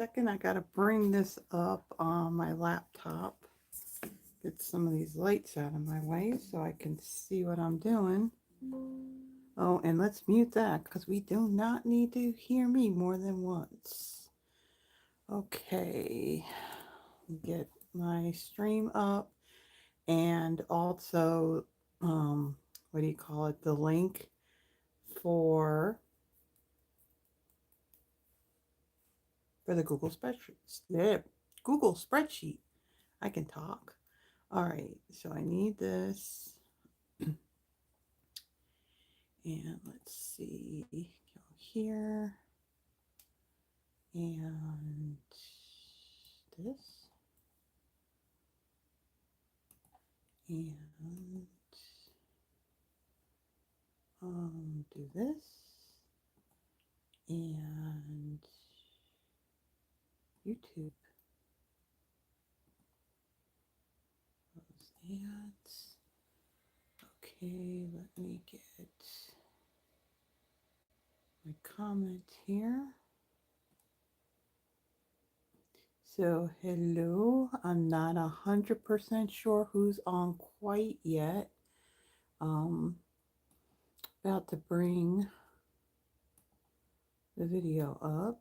Second, I gotta bring this up on my laptop. Get some of these lights out of my way so I can see what I'm doing. Oh, and let's mute that because we do not need to hear me more than once. Okay, get my stream up and also, what do you call it? The link for the Google spreadsheet. Yeah, Google spreadsheet. I can talk. All right, so I need this. And let's see, go here and this and do this and YouTube. Close that. Okay, let me get my comment here. So hello, I'm not 100% sure who's on quite yet. About to bring the video up.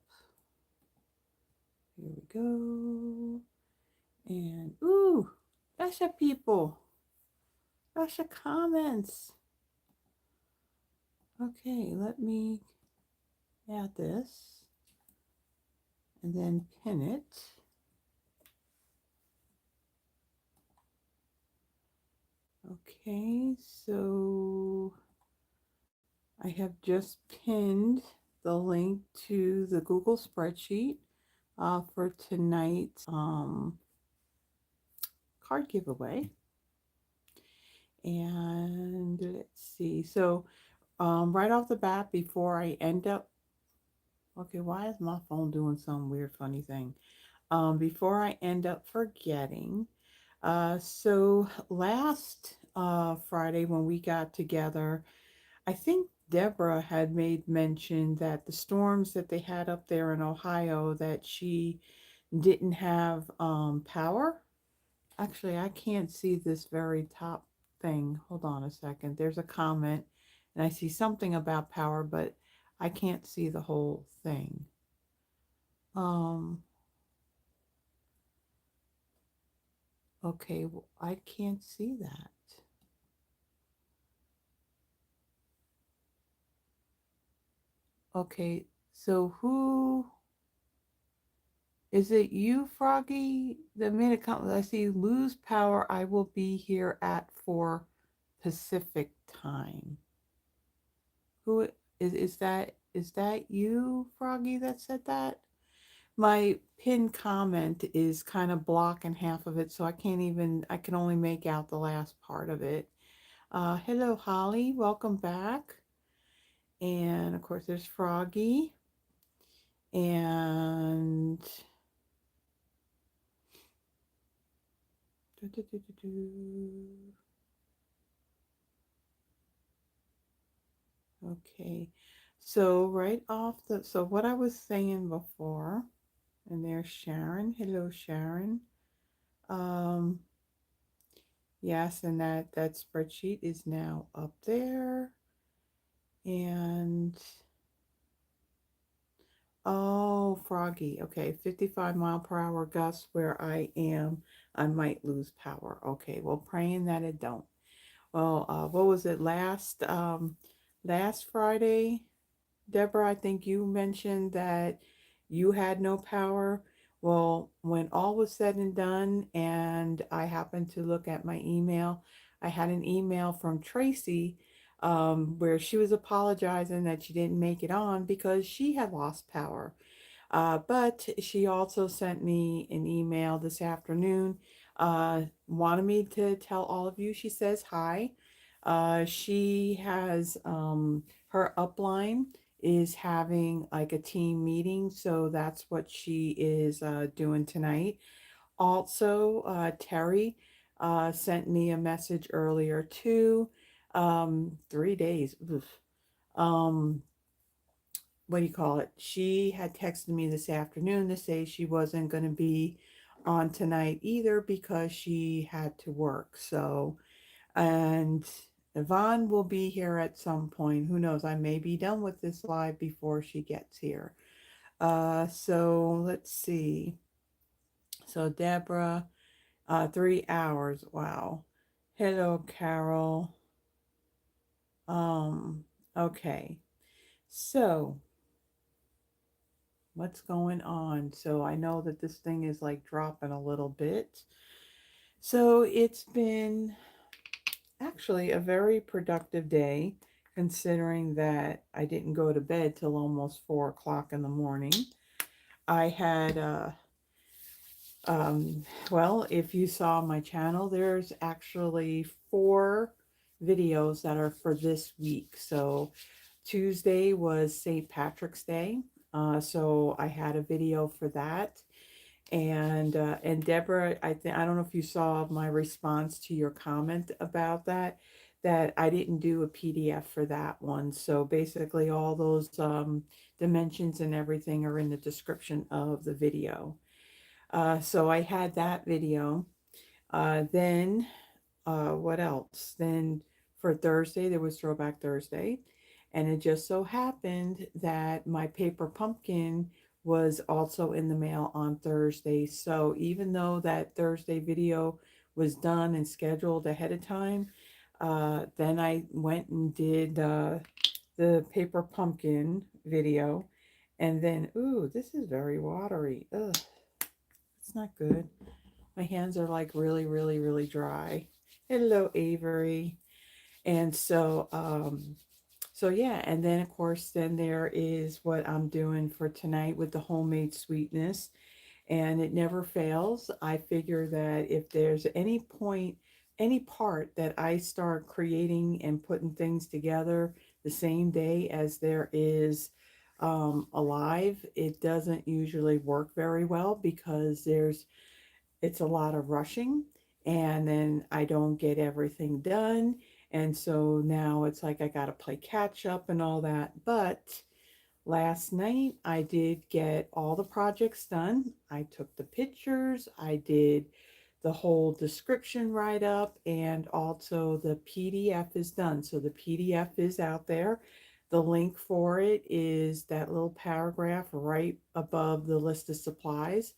Here we go. And ooh, that's your people. That's your comments. Okay, let me add this and then pin it. Okay, so I have just pinned the link to the Google spreadsheet for tonight's card giveaway. And let's see. So right off the bat, before I end up, okay, why is my phone doing some weird, funny thing? Before I end up forgetting, so last Friday when we got together, I think Deborah had made mention that the storms that they had up there in Ohio, that she didn't have power. Actually, I can't see this very top thing. Hold on a second. There's a comment, and I see something about power, but I can't see the whole thing. Okay, well, I can't see that. Okay, so who is it? You, Froggy? The minute comment, I see lose power. I will be here at 4 Pacific time. Who is that? Is that you, Froggy, that said that? My pinned comment is kind of blocking half of it, so I can only make out the last part of it. Hello, Holly. Welcome back. And of course, there's Froggy. And okay, so so what I was saying before, and there's Sharon. Hello, Sharon. Um, yes, and that spreadsheet is now up there. And oh, Froggy. Okay, 55-mile-per-hour gusts where I am. I might lose power. Okay, well, praying that it don't. Well, what was it last Friday, Deborah? I think you mentioned that you had no power. Well, when all was said and done, and I happened to look at my email, I had an email from Tracy where she was apologizing that she didn't make it on because she had lost power. But she also sent me an email this afternoon, wanted me to tell all of you, she says hi. She has, her upline is having like a team meeting, so that's what she is doing tonight. Also, Terry sent me a message earlier too, 3 days. Oof. Um, what do you call it? She had texted me this afternoon to say she wasn't going to be on tonight either because she had to work. So, and Yvonne will be here at some point. Who knows? I may be done with this live before she gets here. So let's see. So Deborah, 3 hours. Wow. Hello, Carol. Um, okay. So what's going on? So I know that this thing is like dropping a little bit. So it's been actually a very productive day considering that I didn't go to bed till almost 4 o'clock in the morning. I had Um, well, if you saw my channel, there's actually 4 videos that are for this week. So Tuesday was St. Patrick's Day. So I had a video for that. And Deborah, I don't know if you saw my response to your comment about that, that I didn't do a PDF for that one. So basically all those dimensions and everything are in the description of the video. So I had that video. Then what else? Then for Thursday, there was Throwback Thursday. And it just so happened that my paper pumpkin was also in the mail on Thursday. So even though that Thursday video was done and scheduled ahead of time, then I went and did the paper pumpkin video. And then, ooh, this is very watery. Ugh, it's not good. My hands are like really, really, really dry. Hello, Avery. And so yeah, and then of course, then there is what I'm doing for tonight with the homemade sweetness, and it never fails. I figure that if there's any point, any part that I start creating and putting things together the same day as there is alive, it doesn't usually work very well because it's a lot of rushing and then I don't get everything done. And so now it's like I got to play catch up and all that. But last night I did get all the projects done. I took the pictures, I did the whole description write up, and also the PDF is done. So the PDF is out there. The link for it is that little paragraph right above the list of supplies.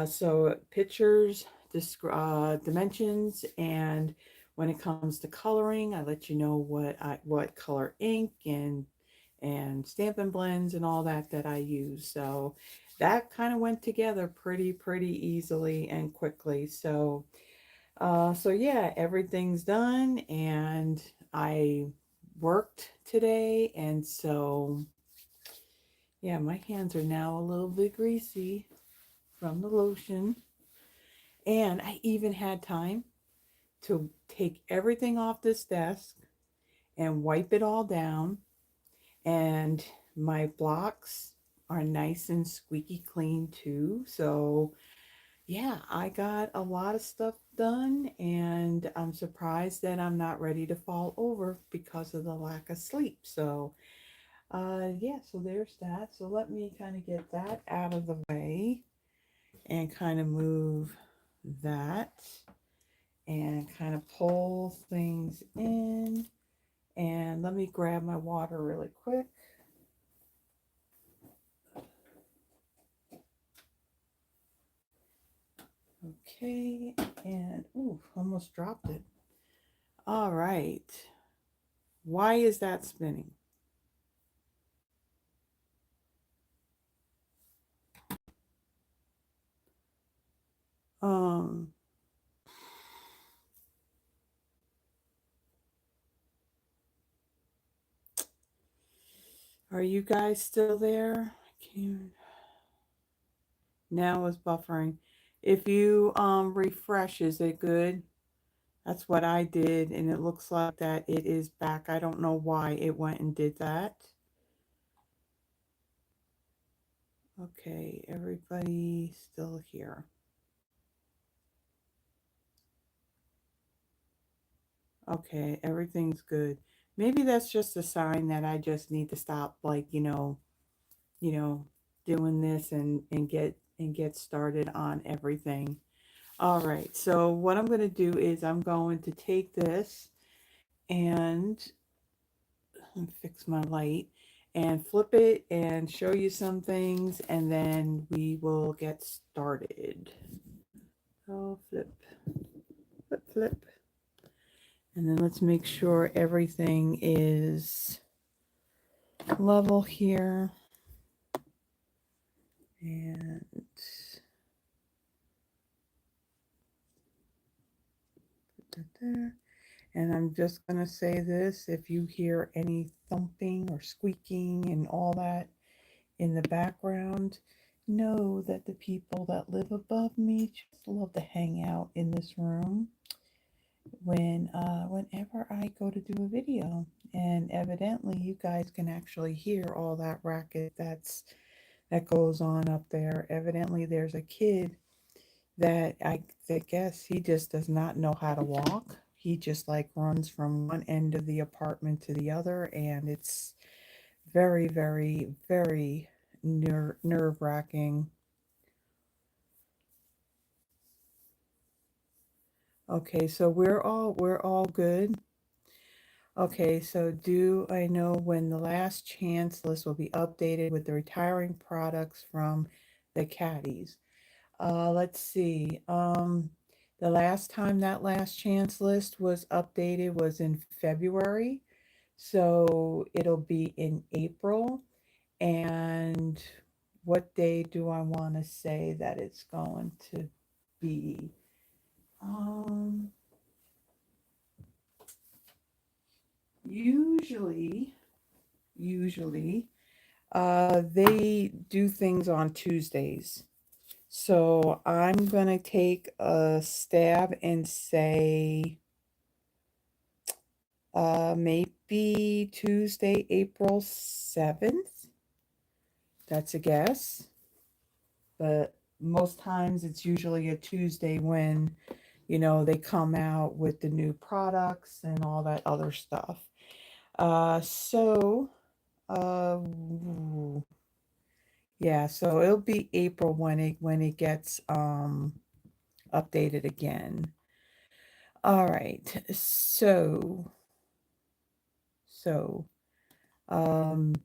So pictures, dimensions, and when it comes to coloring, I let you know what color ink and Stampin' Blends and all that I use. So that kind of went together pretty easily and quickly. So yeah, everything's done, and I worked today, and so yeah, my hands are now a little bit greasy from the lotion. And I even had time to take everything off this desk and wipe it all down. And my blocks are nice and squeaky clean too. So, yeah, I got a lot of stuff done, and I'm surprised that I'm not ready to fall over because of the lack of sleep. So, yeah, so there's that. So, let me kind of get that out of the way and kind of move that and kind of pull things in. And let me grab my water really quick. Okay, and ooh, almost dropped it. All right. Why is that spinning? Um, are you guys still there? I can't. Now it's buffering. If you refresh, is it good? That's what I did, and it looks like that it is back. I don't know why it went and did that. Okay, everybody still here. Okay, everything's good. Maybe that's just a sign that I just need to stop, like, you know, doing this and get started on everything. All right. So what I'm going to do is I'm going to take this and fix my light and flip it and show you some things, and then we will get started. Oh, flip, flip, flip. And then let's make sure everything is level here. And put that there. And I'm just going to say this, if you hear any thumping or squeaking and all that in the background, know that the people that live above me just love to hang out in this room whenever I go to do a video. And evidently you guys can actually hear all that racket that goes on up there. Evidently there's a kid that I guess he just does not know how to walk. He just like runs from one end of the apartment to the other, and it's very, very, very nerve-wracking. Okay, so we're all good. Okay, so do I know when the last chance list will be updated with the retiring products from the caddies? Let's see. The last time that last chance list was updated was in February. So it'll be in April. And what day do I want to say that it's going to be? Um, usually, usually, they do things on Tuesdays. So I'm going to take a stab and say maybe Tuesday, April 7th. That's a guess. But most times it's usually a Tuesday when, they come out with the new products and all that other stuff. So, uh, yeah, so it'll be April when it gets updated again. All right. So, um,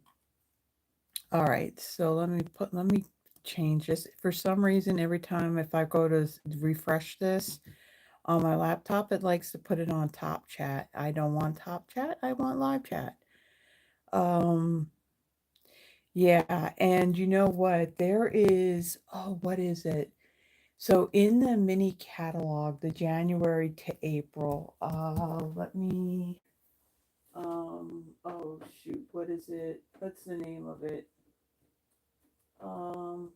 all right. So let me change this. For some reason, every time if I go to refresh this on my laptop, it likes to put it on top chat. I don't want top chat. I want live chat. Um, yeah, and you know what? There is, oh, what is it? So in the mini catalog, the January to April, let me, oh shoot, what is it? What's the name of it? Um,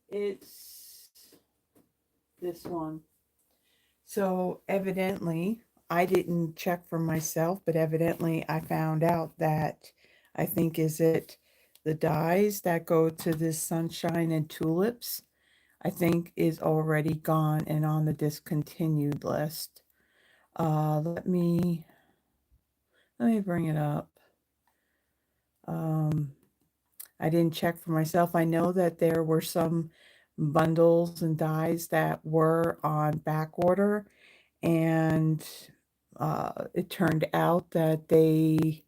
it's this one. So evidently, I didn't check for myself, but evidently I found out that I think is it the dyes that go to this sunshine and tulips, I think is already gone and on the discontinued list. Let me bring it up. Um, I didn't check for myself. I know that there were some bundles and dyes that were on back order, and it turned out that they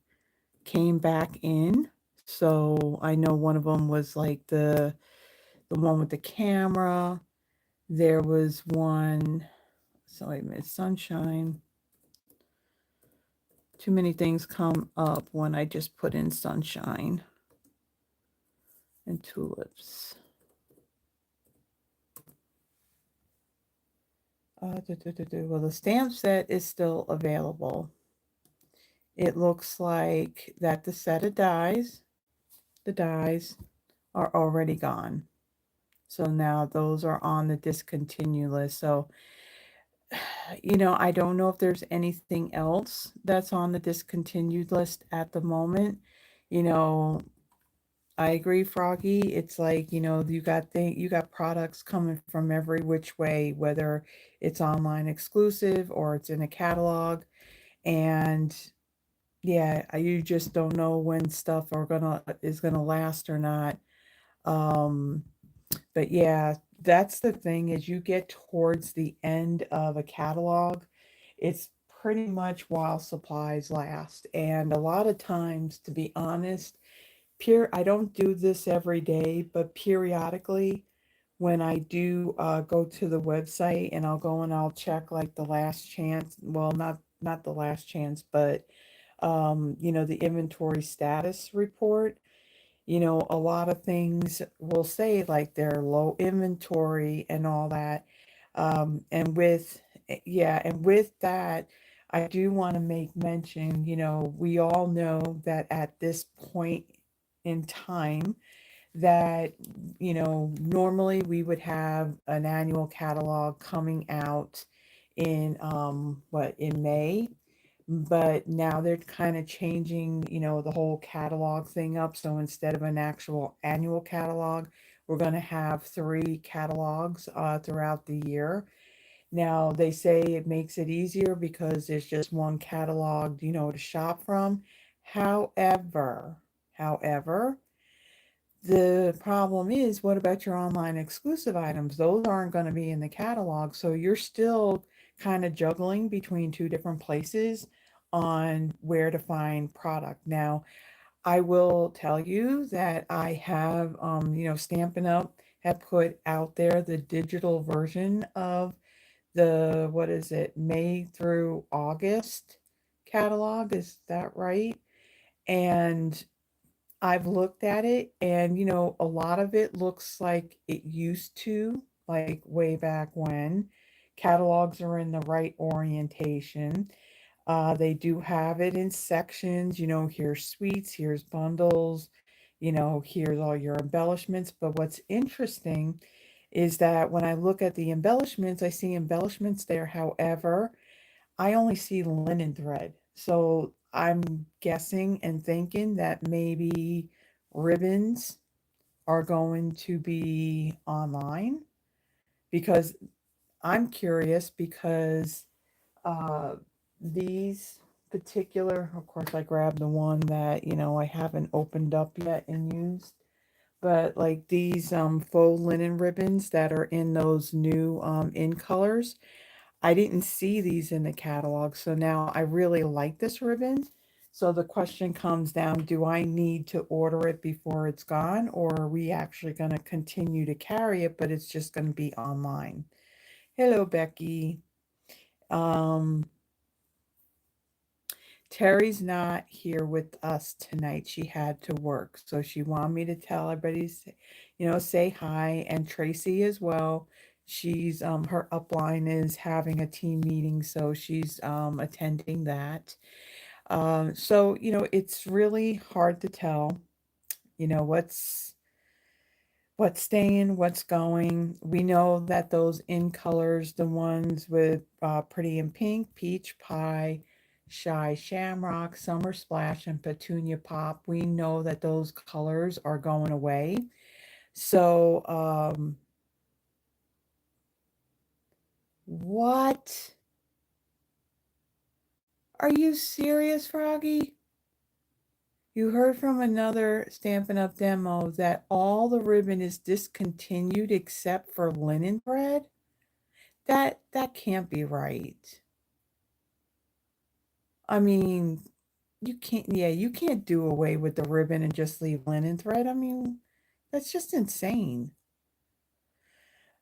came back in. So I know one of them was like the one with the camera. There was one. So wait a minute, sunshine. Too many things come up when I just put in sunshine and tulips. Well, the stamp set is still available. It looks like that the dies are already gone. So now those are on the discontinue list. So, I don't know if there's anything else that's on the discontinued list at the moment. You know, I agree, Froggy. It's like, you got products coming from every which way, whether it's online exclusive or it's in a catalog. And Yeah, you just don't know when stuff are gonna is gonna last or not. Um, but yeah, that's the thing is you get towards the end of a catalog, it's pretty much while supplies last. And a lot of times, to be honest, I don't do this every day, but periodically when I do go to the website and I'll go and I'll check like the last chance, well, not the last chance, but the inventory status report. A lot of things will say like they're low inventory and all that. And with that, I do want to make mention, we all know that at this point in time, that, normally we would have an annual catalog coming out in, in May, but now they're kind of changing, the whole catalog thing up. So instead of an actual annual catalog, we're going to have three catalogs throughout the year. Now they say it makes it easier because there's just one catalog, to shop from. However, the problem is, what about your online exclusive items? Those aren't going to be in the catalog. So you're still kind of juggling between two different places on where to find product. Now, I will tell you that I have, Stampin' Up! Had put out there the digital version of the, what is it, May through August catalog. Is that right? And I've looked at it and, a lot of it looks like it used to, like way back when. Catalogs are in the right orientation. They do have it in sections, here's suites, here's bundles, here's all your embellishments. But what's interesting is that when I look at the embellishments, I see embellishments there. However, I only see linen thread. So I'm guessing and thinking that maybe ribbons are going to be online, because I'm curious because uh, these particular, of course, I grabbed the one that, I haven't opened up yet and used. But like these faux linen ribbons that are in those new in colors, I didn't see these in the catalog, so now I really like this ribbon. So the question comes down, do I need to order it before it's gone, or are we actually going to continue to carry it, but it's just going to be online? Hello, Becky. Um, Terry's not here with us tonight. She had to work, so she wanted me to tell everybody, say hi, and Tracy as well. She's her upline is having a team meeting, so she's attending that. So it's really hard to tell, what's staying, what's going. We know that those in colors, the ones with Pretty in Pink, Peach Pie, Shy Shamrock, Summer Splash, and Petunia Pop, we know that those colors are going away. So, what? Are you serious, Froggy? You heard from another Stampin' Up! Demo that all the ribbon is discontinued except for linen thread? That can't be right. I mean, you can't do away with the ribbon and just leave linen thread. I mean, that's just insane.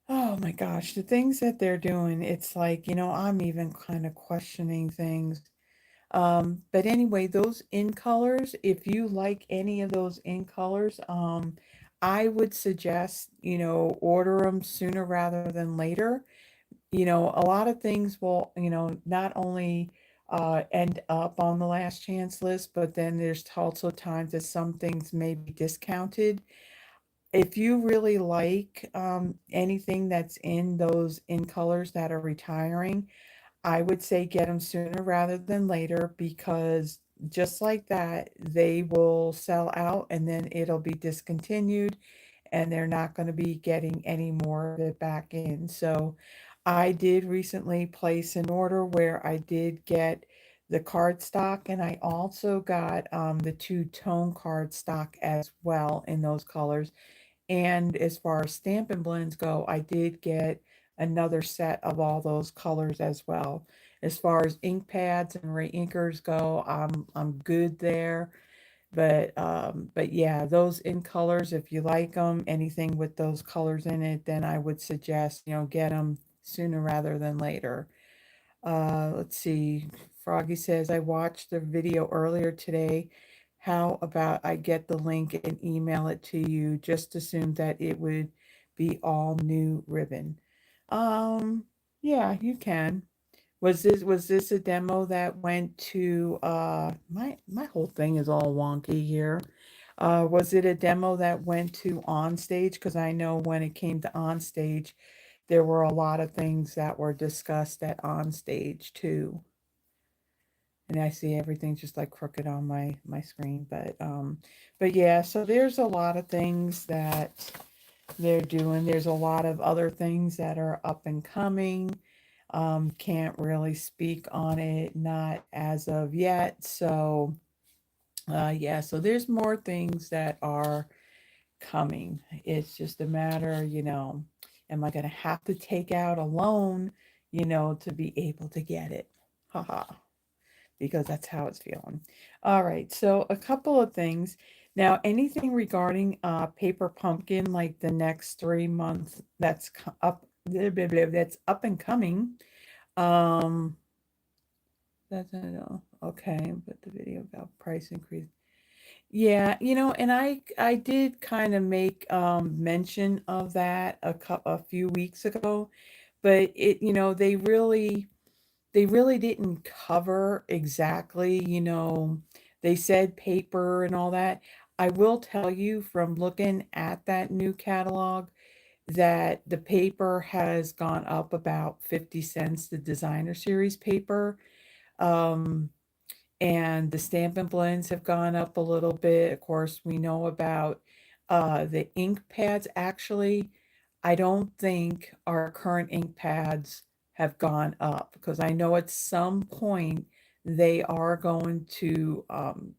Oh my gosh, the things that they're doing, it's like, I'm even kind of questioning things. But anyway, those in colors, if you like any of those in colors, I would suggest, order them sooner rather than later. A lot of things will, not only end up on the last chance list, but then there's also times that some things may be discounted. If you really like anything that's in those in colors that are retiring, I would say get them sooner rather than later, because just like that, they will sell out and then it'll be discontinued and they're not going to be getting any more of it back in. So I did recently place an order where I did get the cardstock, and I also got the two-tone cardstock as well in those colors. And as far as Stampin' Blends go, I did get another set of all those colors as well. As far as ink pads and Ray Inkers go, I'm good there. But yeah, those in colors, if you like them, anything with those colors in it, then I would suggest, get them sooner rather than later. Let's see. Froggy says, I watched the video earlier today. How about I get the link and email it to you? Just assumed that it would be all new ribbon. Um, yeah, you can. Was this a demo that went to my whole thing is all wonky here. Was it a demo that went to on stage? Because I know when it came to on stage, there were a lot of things that were discussed at on stage too. And I see everything just like crooked on my screen, but yeah, so there's a lot of things that they're doing. There's a lot of other things that are up and coming. Can't really speak on it, not as of yet. So yeah, so there's more things that are coming. It's just a matter, am I going to have to take out a loan, to be able to get it? Haha, because that's how it's feeling. All right, so a couple of things. Now, anything regarding Paper Pumpkin, like the next 3 months, that's up and coming. Um, that's I know. Okay, but the video about price increase. Yeah, and I did kind of make mention of that a few weeks ago, but they really didn't cover exactly, they said paper and all that. I will tell you from looking at that new catalog that the paper has gone up about 50 cents, the designer series paper. Um, and the Stampin' Blends have gone up a little bit. Of course, we know about the ink pads. Actually, I don't think our current ink pads have gone up because I know at some point they are going to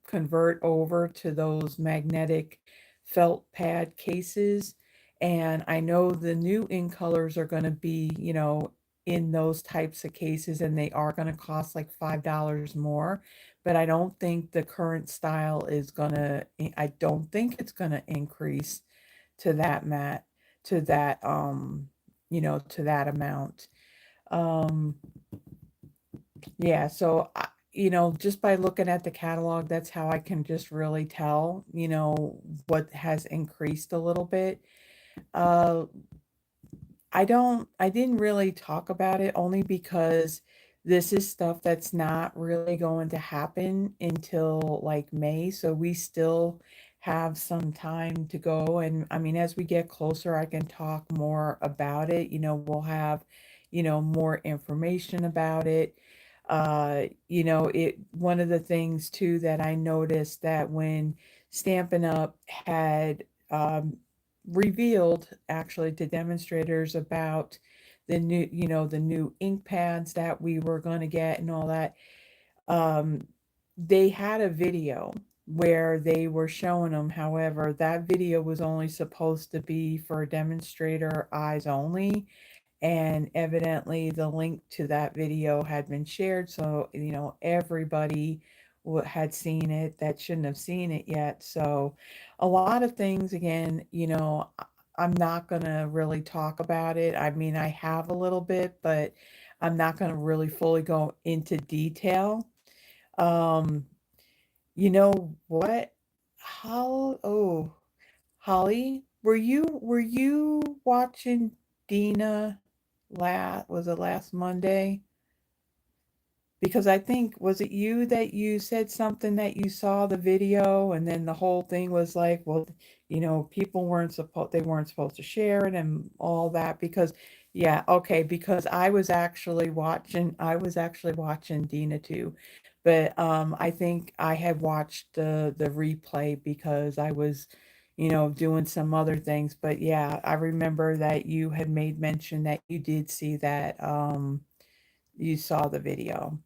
convert over to those magnetic felt pad cases. And I know the new ink colors are going to be, in those types of cases, and they are going to cost like $5 more. But I don't think the current style is gonna, I don't think it's gonna increase to that to that, to that amount. Um, yeah, so just by looking at the catalog, that's how I can just really tell, what has increased a little bit. Uh, I didn't really talk about it only because this is stuff that's not really going to happen until like May. So we still have some time to go. And I mean, as we get closer, I can talk more about it. We'll have, more information about it. One of the things too that I noticed that when Stampin' Up had revealed actually to demonstrators about the new ink pads that we were going to get and all that. um, they had a video where they were showing them. However, that video was only supposed to be for demonstrator eyes only, and evidently the link to that video had been shared, so everybody had seen it that shouldn't have seen it yet. So a lot of things, again, I'm not going to really talk about it. I mean, I have a little bit, but I'm not going to really fully go into detail. um you know what, Holly, were you watching Dina was it last Monday? Because I think, was it you that you said something that you saw the video and then the whole thing was like, well, people weren't supposed to share it and all that because yeah, okay, because I was actually watching Dina too. But I think I had watched the replay because I was, doing some other things. But yeah, I remember that you had made mention that you did see that you saw the video.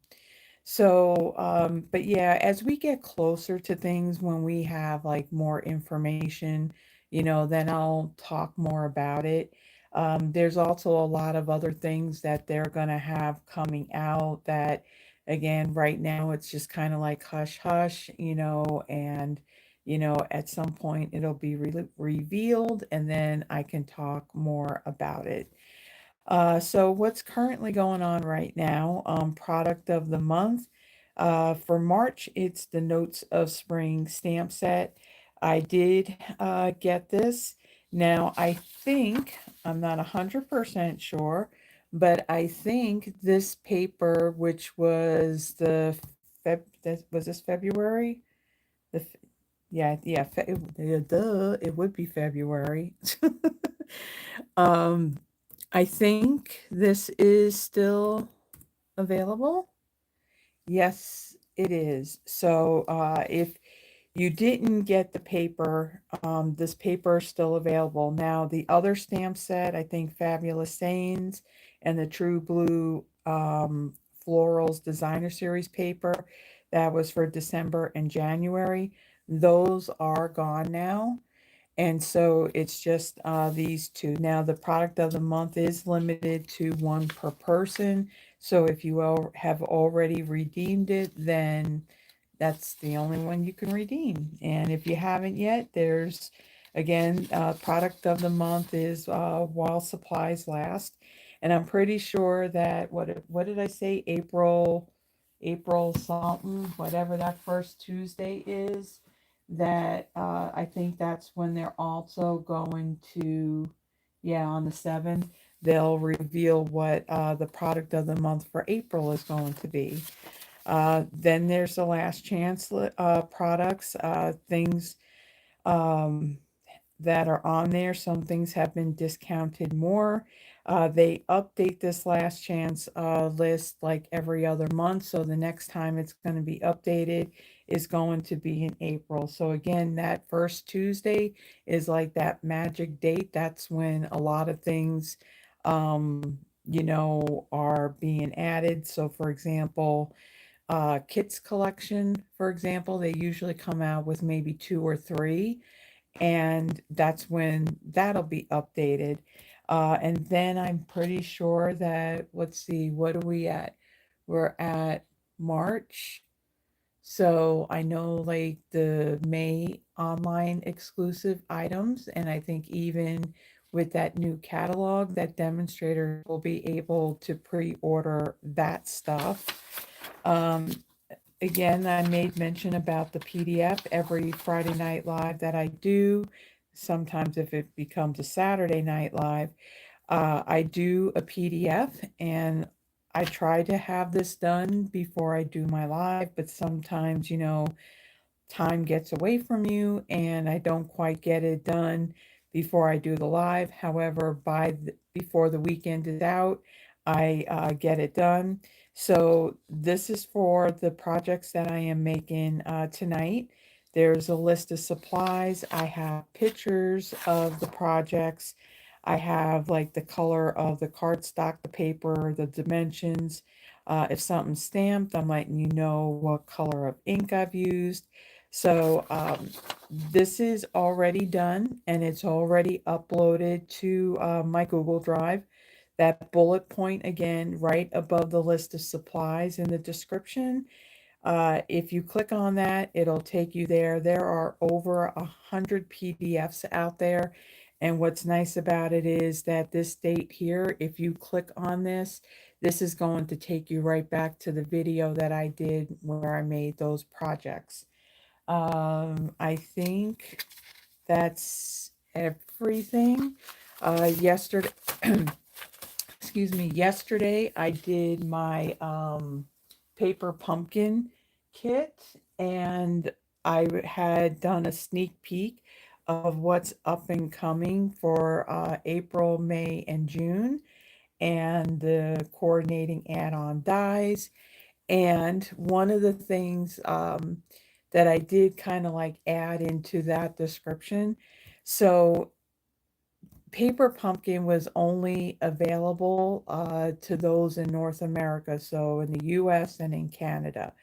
So, but yeah, as we get closer to things, when we have like more information, then I'll talk more about it. There's also a lot of other things that they're going to have coming out that, again, right now it's just kind of like hush hush, and, at some point it'll be revealed and then I can talk more about it. So what's currently going on right now? Product of the month. For March, it's the Notes of Spring stamp set. I did get this. Now, I think, I'm not 100% sure, but I think this paper, which was was this February? The, f- yeah, duh, it would be February. um, I think this is still available. Yes, it is. So if you didn't get the paper, this paper is still available. Now, the other stamp set, I think Fabulous Sayings and the True Blue Florals Designer Series paper, that was for December and January. Those are gone now. And so it's just these two. Now, the product of the month is limited to one per person. So if you have already redeemed it, then that's the only one you can redeem. And if you haven't yet, there's again, product of the month is while supplies last. And I'm pretty sure that what did I say? April something, whatever that first Tuesday is, that I think that's when they're also going to, yeah, on the 7th, they'll reveal what the product of the month for April is going to be. Then there's the last chance products, things um, that are on there. Some things have been discounted more. They update this last chance list like every other month. So the next time it's going to be updated is going to be in April. So again, that first Tuesday is like that magic date. That's when a lot of things, are being added. So for example, kits collection, for example, they usually come out with maybe two or three, and that's when that'll be updated. And then I'm pretty sure that, let's see, what are we at? We're at March. So I know like the May online exclusive items, and I think even with that new catalog, that demonstrators will be able to pre-order that stuff. Um, Again, I made mention about the PDF every Friday Night Live that I do. Sometimes, if it becomes a Saturday Night Live, I do a PDF, and I try to have this done before I do my live, but sometimes, time gets away from you and I don't quite get it done before I do the live. However, before the weekend is out, I get it done. So this is for the projects that I am making tonight. There's a list of supplies. I have pictures of the projects. I have like the color of the cardstock, the paper, the dimensions. If something's stamped, I'm letting you know what color of ink I've used. So this is already done and it's already uploaded to my Google Drive. That bullet point again, right above the list of supplies in the description. If you click on that, it'll take you there. There are over 100 PDFs out there. And what's nice about it is that this date here, if you click on this is going to take you right back to the video that I did where I made those projects. I think that's everything. Yesterday, excuse me, yesterday I did my paper pumpkin kit, and I had done a sneak peek of what's up and coming for April, May, and June, and the coordinating add-on dies. And one of the things that I did kind of like add into that description. So Paper pumpkin was only available to those in North America, so in the US and in Canada.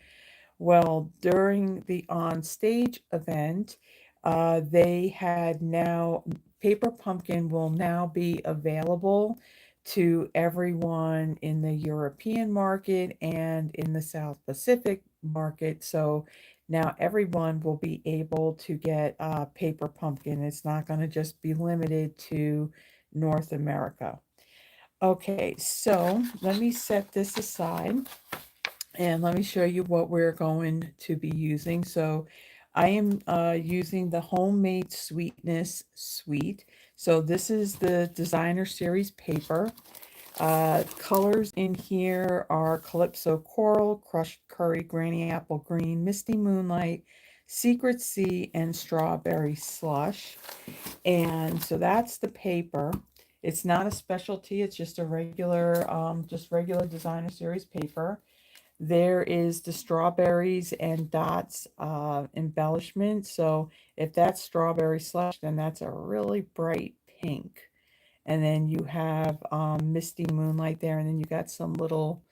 Well, during the on stage event, they had now, Paper Pumpkin will now be available to everyone in the European market and in the South Pacific market. So now everyone will be able to get Paper Pumpkin. It's not going to just be limited to North America. Okay, so let me set this aside. And let me show you what we're going to be using. So I am using the Homemade Sweetness Suite. So this is the designer series paper. Colors in here are Calypso Coral, Crushed Curry, Granny Apple Green, Misty Moonlight, Secret Sea, and Strawberry Slush. And so that's the paper. It's not a specialty. It's just regular designer series paper. There is the strawberries and dots embellishment. So if that's strawberry slush, then that's a really bright pink. And then you have misty moonlight there, and then you got some little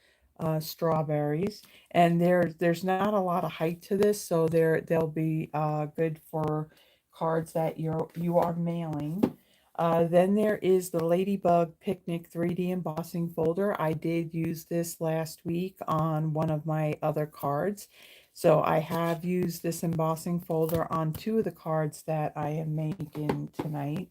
strawberries. And there's not a lot of height to this, so they'll be good for cards that you are mailing. Then there is the Ladybug Picnic 3D embossing folder. I did use this last week on one of my other cards. So I have used this embossing folder on two of the cards that I am making tonight.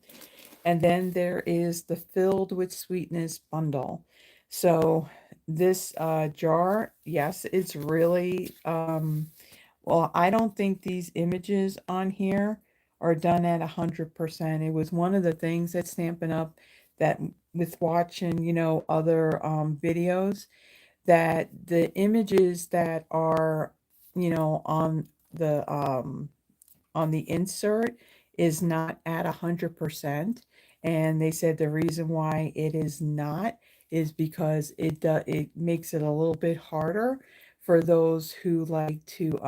And then there is the Filled with Sweetness bundle. So this jar, yes, it's really, well, I don't think these images on here are done at 100%. It was one of the things that Stampin' Up! That with watching, other videos, that the images that are, the on the insert is not at 100%. And they said the reason why it is not is because it makes it a little bit harder for those who like to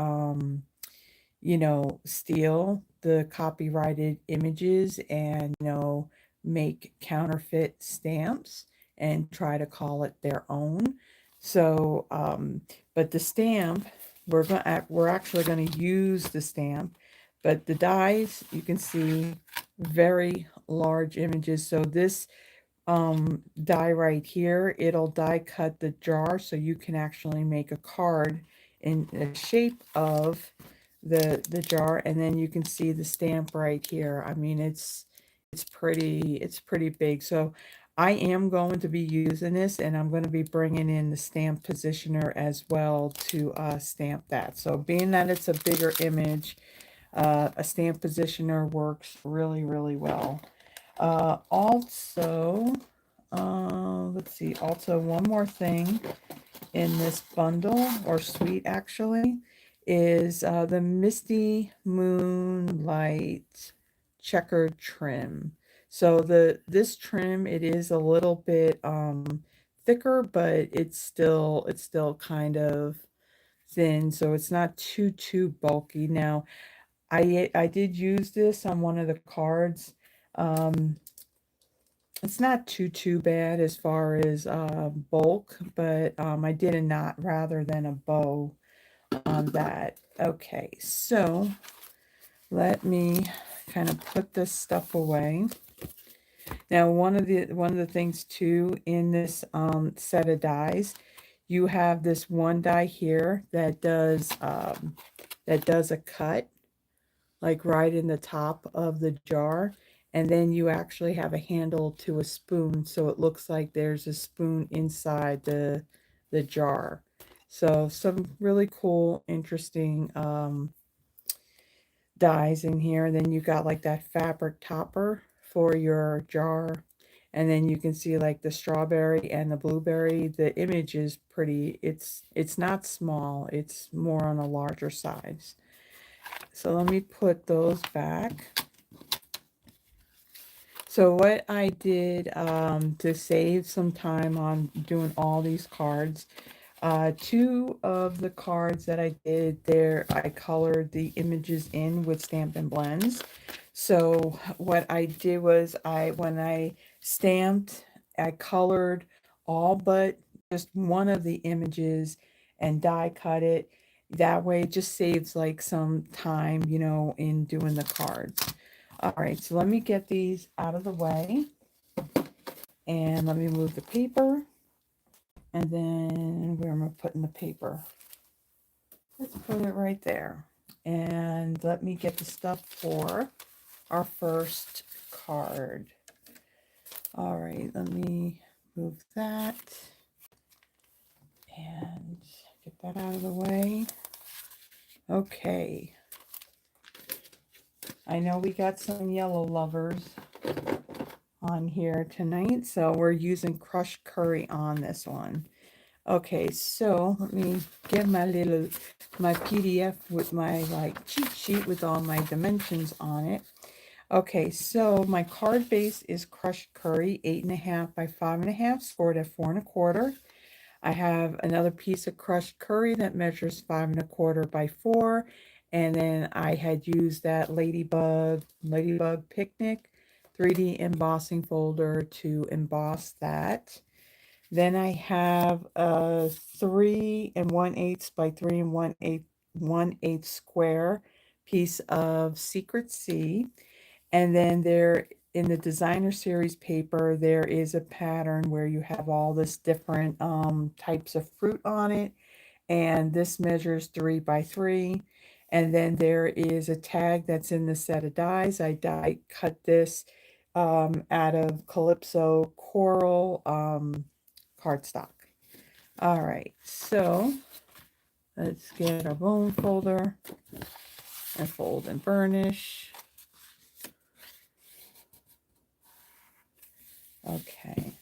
steal the copyrighted images and, make counterfeit stamps and try to call it their own. So, but the stamp, we're actually going to use the stamp, but the dies, you can see very large images. So this die right here, it'll die cut the jar so you can actually make a card in the shape of the jar, and then you can see the stamp right here. I mean, it's pretty big. So I am going to be using this, and I'm going to be bringing in the stamp positioner as well to stamp that. So being that it's a bigger image, a stamp positioner works really, really well. Also, let's see, also one more thing in this bundle, or suite actually, is the Misty Moonlight checkered trim. So this trim, it is a little bit thicker, but it's still kind of thin, so it's not too bulky. Now, I did use this on one of the cards. Um, it's not too bad as far as bulk, but I did a knot rather than a bow on that. Okay, so let me kind of put this stuff away. Now, one of the things too in this set of dies, you have this one die here that does a cut, like right in the top of the jar. And then you actually have a handle to a spoon, so it looks like there's a spoon inside the jar. So some really cool, interesting dies in here. And then you got like that fabric topper for your jar. And then you can see like the strawberry and the blueberry. The image is pretty, it's not small, it's more on a larger size. So let me put those back. So what I did to save some time on doing all these cards, Two of the cards that I did there, I colored the images in with Stampin' Blends. So what I did was when I stamped, I colored all but just one of the images and die cut it. That way it just saves like some time, you know, in doing the cards. All right, so let me get these out of the way and let me move the paper. And then where am I putting the paper? Let's put it right there. And let me get the stuff for our first card. All right, let me move that and get that out of the way. Okay. I know we got some yellow lovers on here tonight, so we're using crushed curry on this one. Okay, so let me get my PDF with my like cheat sheet with all my dimensions on it. Okay, so my card base is crushed curry, 8.5 by 5.5, scored at 4.25. I have another piece of crushed curry that measures 5.25 by 4, and then I had used that Ladybug Picnic 3D embossing folder to emboss that. Then I have a 3 1/8 by 3 1/8 square piece of Secret Sea. And then there in the designer series paper, there is a pattern where you have all this different types of fruit on it. And this measures 3 by 3. And then there is a tag that's in the set of dies. I die cut this out of Calypso Coral cardstock. All right, so let's get our bone folder and fold and burnish. Okay.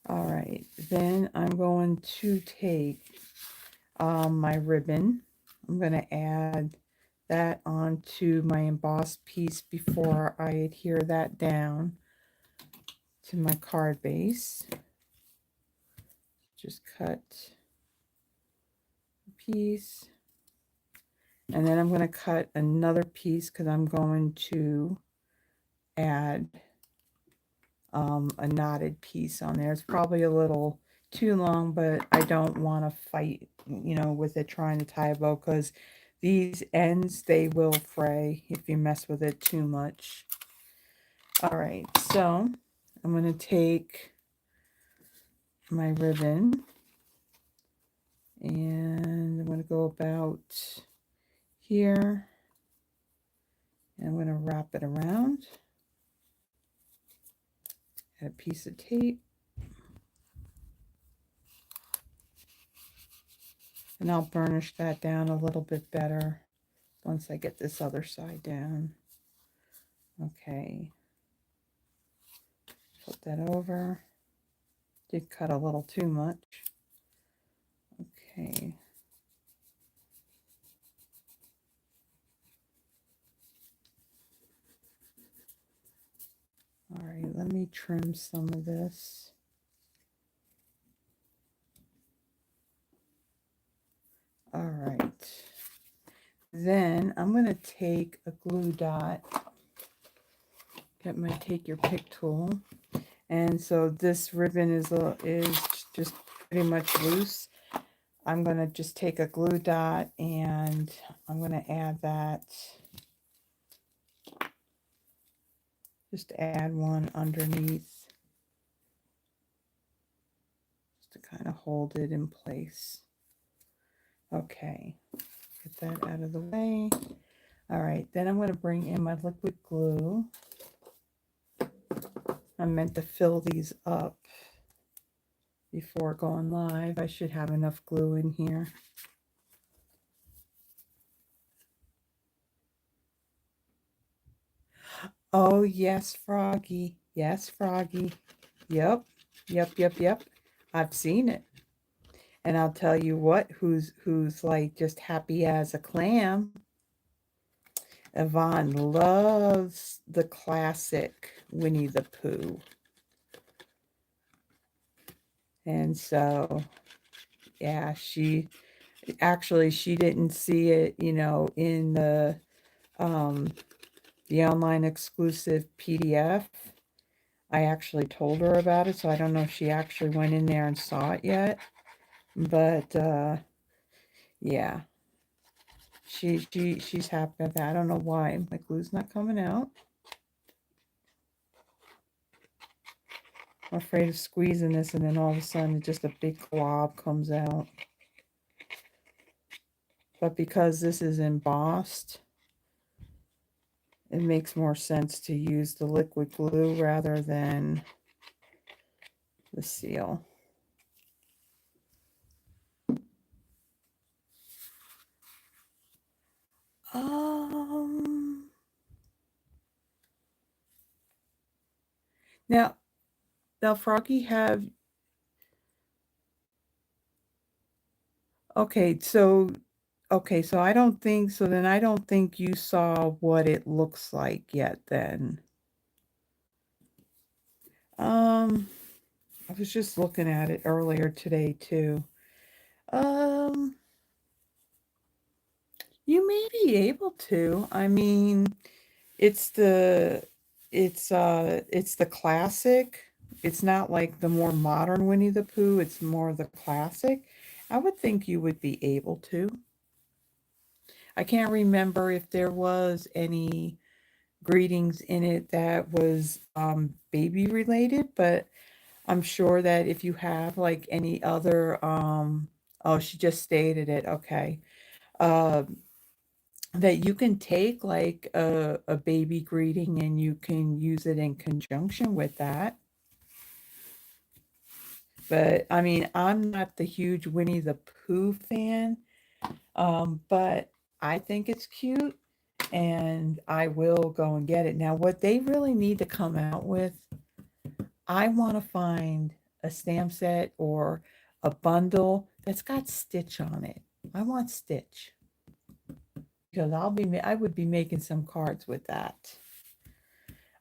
All right, then I'm going to take my ribbon. I'm going to add that onto my embossed piece before I adhere that down to my card base. Just cut a piece. And then I'm going to cut another piece because I'm going to add a knotted piece on there. It's probably a little too long, but I don't want to fight, you know, with it trying to tie a bow because these ends, they will fray if you mess with it too much. All right, so I'm going to take my ribbon and I'm going to go about here and I'm going to wrap it around. Add a piece of tape. And I'll burnish that down a little bit better once I get this other side down. Okay. Flip that over. Did cut a little too much. Okay. All right, let me trim some of this. All right. Then I'm going to take a glue dot. Get my take your pick tool. And so this ribbon is just pretty much loose. I'm going to just take a glue dot and I'm going to add that. Just add one underneath. Just to kind of hold it in place. Okay. Get that out of the way. All right, then I'm going to bring in my liquid glue. I meant to fill these up before going live. I should have enough glue in here. Oh, yes, Froggy. Yes, Froggy. Yep. I've seen it. And I'll tell you what, who's like just happy as a clam. Yvonne loves the classic Winnie the Pooh. And so, yeah, she didn't see it, in um, the online exclusive PDF. I actually told her about it, so I don't know if she actually went in there and saw it yet. But yeah, she's happy with that. I don't know why my glue's not coming out. I'm afraid of squeezing this and then all of a sudden just a big glob comes out. But because this is embossed, it makes more sense to use the liquid glue rather than the seal. Um, now, Froggy, okay, so, I don't think, so then I don't think you saw what it looks like yet then. Um, I was just looking at it earlier today too. Um, you may be able to. I mean, it's the it's the classic. It's not like the more modern Winnie the Pooh, it's more the classic. I would think you would be able to. I can't remember if there was any greetings in it that was baby related, but I'm sure that if you have like any other oh, she just stated it. Okay. Uh, that you can take like a baby greeting and you can use it in conjunction with that. But I mean, I'm not the huge Winnie the Pooh fan, but I think it's cute and I will go and get it. Now, what they really need to come out with, I want to find a stamp set or a bundle that's got Stitch on it. I want Stitch because I would be making some cards with that.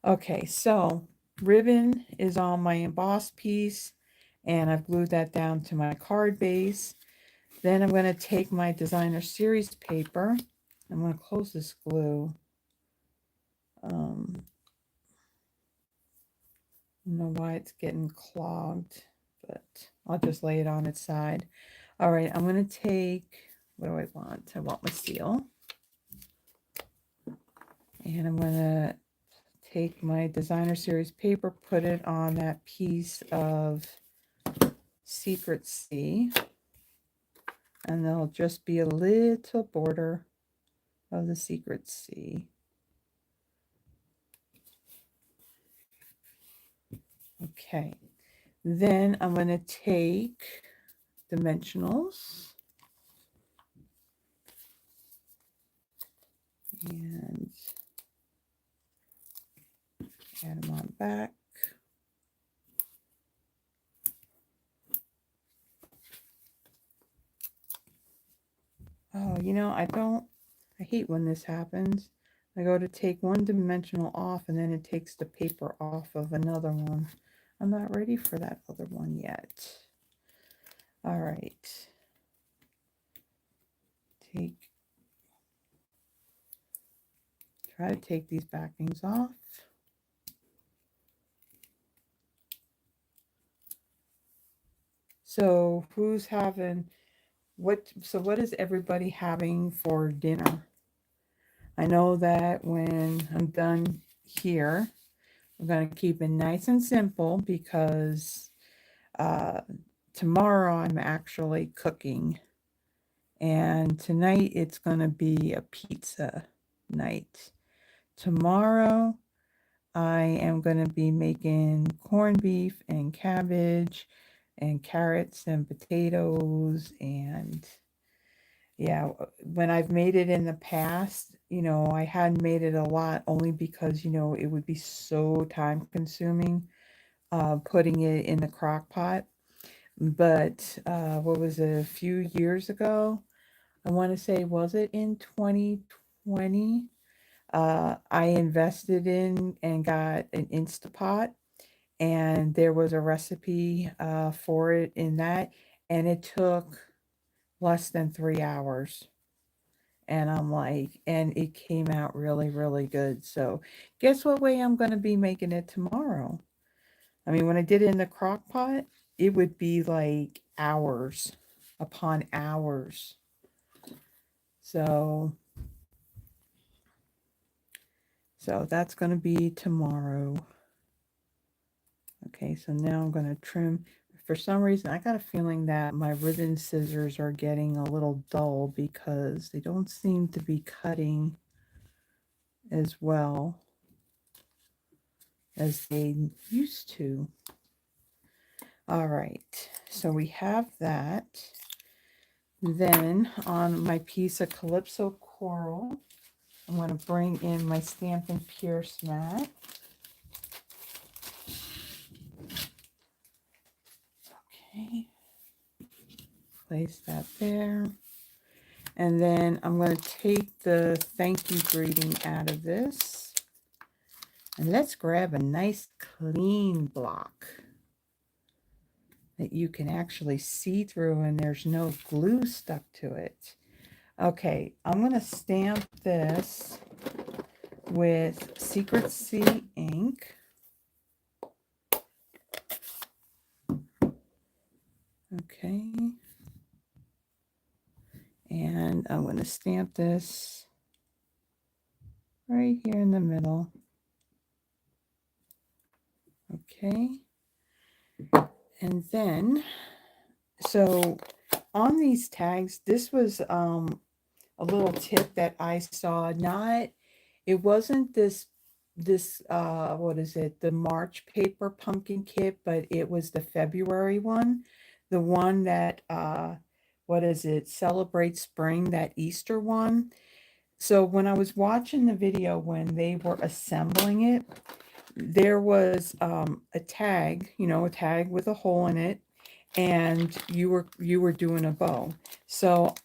Okay, so ribbon is on my embossed piece and I've glued that down to my card base. Then I'm going to take my designer series paper. I'm going to close this glue. I don't know why it's getting clogged, but I'll just lay it on its side. All right, I'm going to take, what do I want? I want my seal. And I'm going to take my designer series paper, put it on that piece of Secret Sea. And there'll just be a little border of the Secret Sea. Okay, then I'm going to take dimensionals and add them on back. Oh, I hate when this happens. I go to take one dimensional off and then it takes the paper off of another one. I'm not ready for that other one yet. All right. Try to take these backings off. So what is everybody having for dinner? I know that when I'm done here, I'm going to keep it nice and simple because tomorrow I'm actually cooking. And tonight it's going to be a pizza night. Tomorrow I am going to be making corned beef and cabbage and carrots and potatoes. And yeah, when I've made it in the past, I hadn't made it a lot only because, it would be so time consuming putting it in the crock pot. But what was it, a few years ago? I want to say, was it in 2020? I invested in and got an Instapot, and there was a recipe for it in that, and it took less than 3 hours. And I'm like, and it came out really, really good. So guess what way I'm going to be making it tomorrow? I mean, when I did it in the crock pot, it would be like hours upon hours. So, so that's going to be tomorrow. Okay, so now I'm going to trim. For some reason, I got a feeling that my ribbon scissors are getting a little dull because they don't seem to be cutting as well as they used to. All right, so we have that. Then on my piece of Calypso coral, I'm going to bring in my Stampin' Pierce mat. Okay, place that there. And then I'm going to take the thank you greeting out of this. And let's grab a nice clean block that you can actually see through and there's no glue stuck to it. Okay, I'm going to stamp this with Secret Sea ink. Okay. And I'm going to stamp this right here in the middle. Okay. And then, so on these tags, this was a little tip that I saw. It wasn't this what is it, the March paper pumpkin kit, but it was the February one, the one that what is it, Celebrate Spring, that Easter one. So when I was watching the video when they were assembling it, there was a tag, a tag with a hole in it, and you were doing a bow. So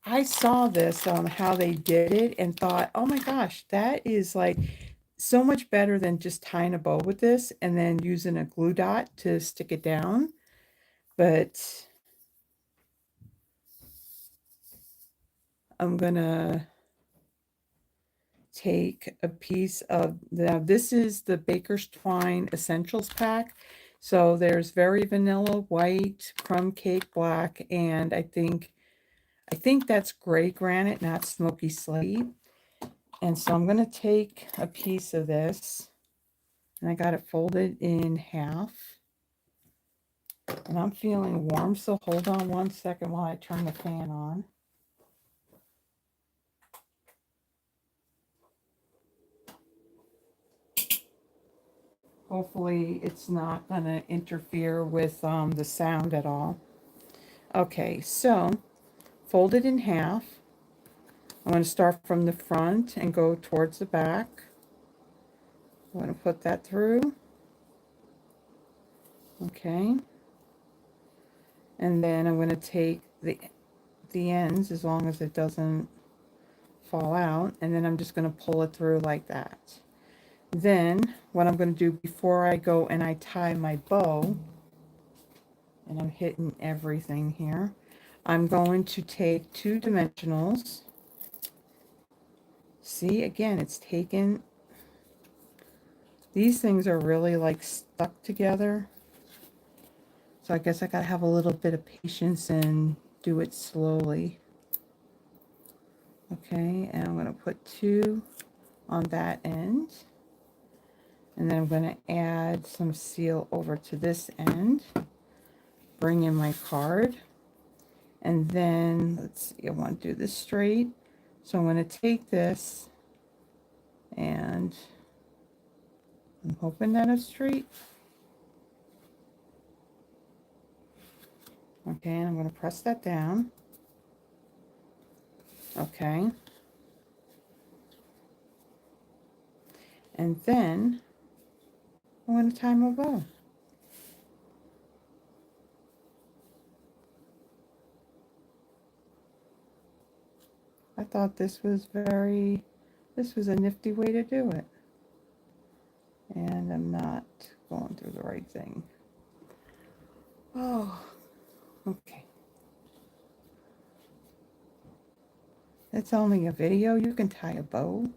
I saw this on how they did it and thought, oh my gosh, that is like so much better than just tying a bow with this and then using a glue dot to stick it down. But I'm gonna take a piece of, now this is the Baker's Twine Essentials pack. So there's Very Vanilla White, Crumb Cake Black, and I think that's Gray Granite, not Smoky Slate. And so I'm going to take a piece of this, and I got it folded in half. And I'm feeling warm, so hold on one second while I turn the fan on. Hopefully it's not going to interfere with the sound at all. Okay, so fold it in half. I'm going to start from the front and go towards the back. I'm going to put that through. Okay. And then I'm going to take the ends, as long as it doesn't fall out, and then I'm just going to pull it through like that. Then what I'm going to do before I go and I tie my bow, and I'm hitting everything here, I'm going to take 2 dimensionals. See, again, it's taken, these things are really like stuck together. So I guess I gotta have a little bit of patience and do it slowly. Okay, and I'm gonna put 2 on that end. And then I'm gonna add some seal over to this end. Bring in my card. And then, let's see, I want to do this straight. So I'm going to take this, and I'm hoping that it's straight. Okay, and I'm going to press that down. Okay. And then I'm going to tie my bow. I thought this was a nifty way to do it. And I'm not going through the right thing. Oh, okay. It's only a video. You can tie a bow.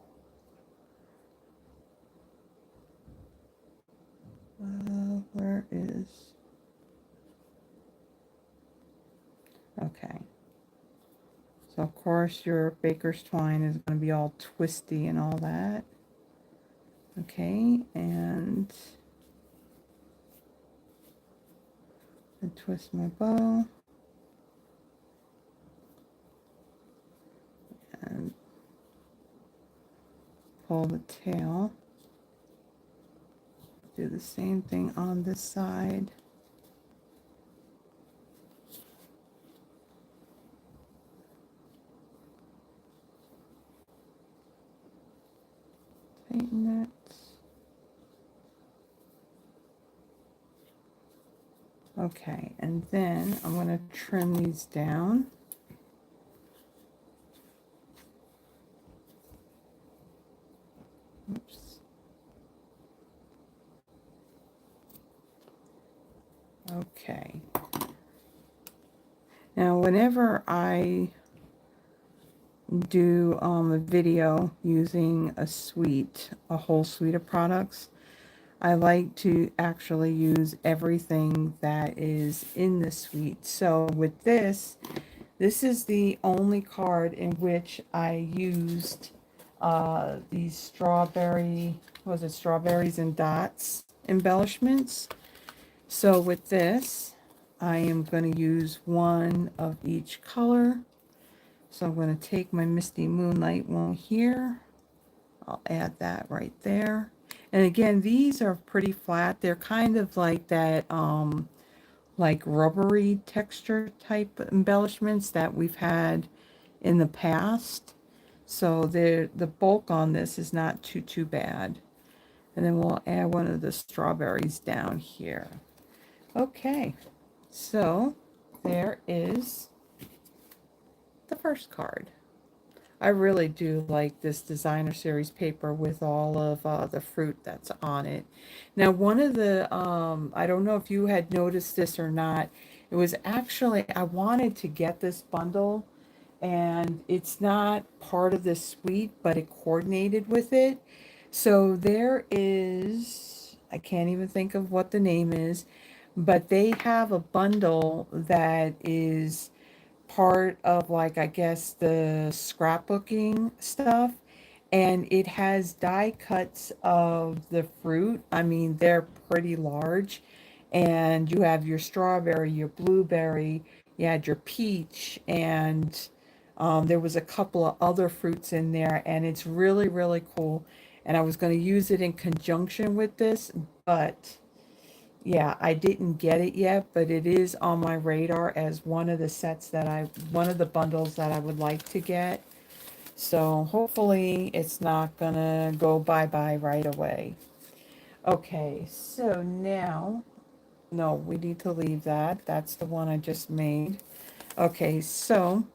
Where is... Okay. So of course your baker's twine is going to be all twisty and all that. Okay, and twist my bow. And pull the tail. Do the same thing on this side. Tighten it. Okay, and then I'm going to trim these down. Oops. Okay. Now, whenever I do a video using a whole suite of products, I like to actually use everything that is in the suite. So with this is the only card in which I used these strawberries and dots embellishments. So with this, I am going to use one of each color. So I'm going to take my Misty Moonlight one here. I'll add that right there. And again, these are pretty flat. They're kind of like that, like rubbery texture type embellishments that we've had in the past. So the bulk on this is not too bad. And then we'll add one of the strawberries down here. Okay, so there is the first card. I really do like this designer series paper with all of the fruit that's on it. Now, one of the, I don't know if you had noticed this or not, it was actually, I wanted to get this bundle, and it's not part of the suite, but it coordinated with it. So there is, I can't even think of what the name is, but they have a bundle that is part of, like, I guess the scrapbooking stuff, and it has die cuts of the fruit. I mean, they're pretty large, and you have your strawberry, your blueberry, you had your peach, and there was a couple of other fruits in there, and it's really cool. And I was going to use it in conjunction with this, but yeah, I didn't get it yet, but it is on my radar as one of the sets that one of the bundles that I would like to get. So hopefully it's not gonna go bye-bye right away. Okay, so now, no, we need to leave that. That's the one I just made. Okay, so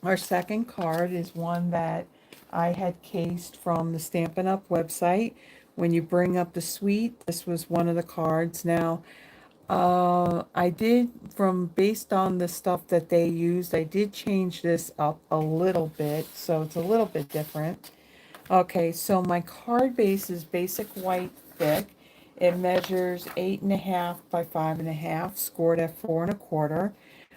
our second card is one that I had cased from the Stampin' Up website. When you bring up the suite, this was one of the cards. Now, I did, based on the stuff that they used, I did change this up a little bit, so it's a little bit different. Okay, so my card base is basic white thick. It measures 8.5 by 5.5, scored at 4.25.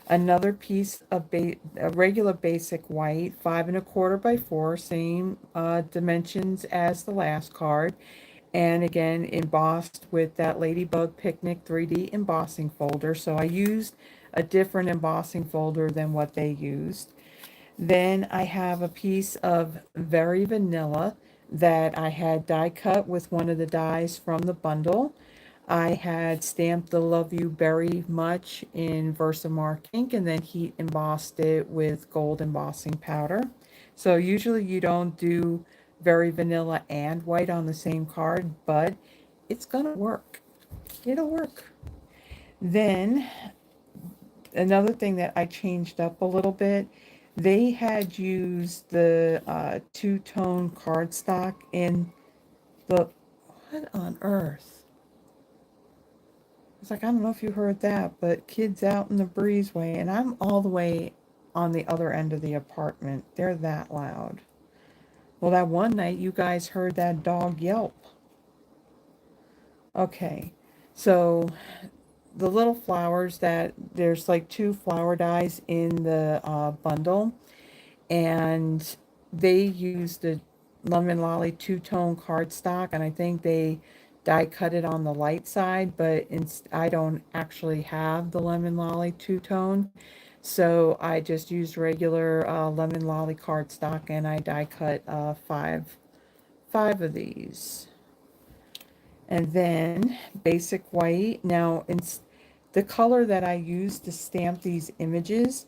Another piece of a regular basic white, 5.25 by 4, same dimensions as the last card. And again, embossed with that Ladybug Picnic 3D embossing folder. So I used a different embossing folder than what they used. Then I have a piece of Very Vanilla that I had die cut with one of the dies from the bundle. I had stamped the Love You Very Much in Versamark ink and then heat embossed it with gold embossing powder. So usually you don't do Very Vanilla and white on the same card, but it's gonna work. It'll work. Then another thing that I changed up a little bit, they had used the two-tone cardstock in the, what on earth? It's like, I don't know if you heard that, but kids out in the breezeway, and I'm all the way on the other end of the apartment. They're that loud. Well, that one night you guys heard that dog yelp. Okay, so the little flowers that there's like 2 flower dyes in the bundle, and they use the Lemon Lolly two-tone cardstock, and I think they die cut it on the light side, but I don't actually have the Lemon Lolly two-tone, so I just used regular Lemon Lolly cardstock, and I die cut five of these. And then basic white. Now, the color that I used to stamp these images,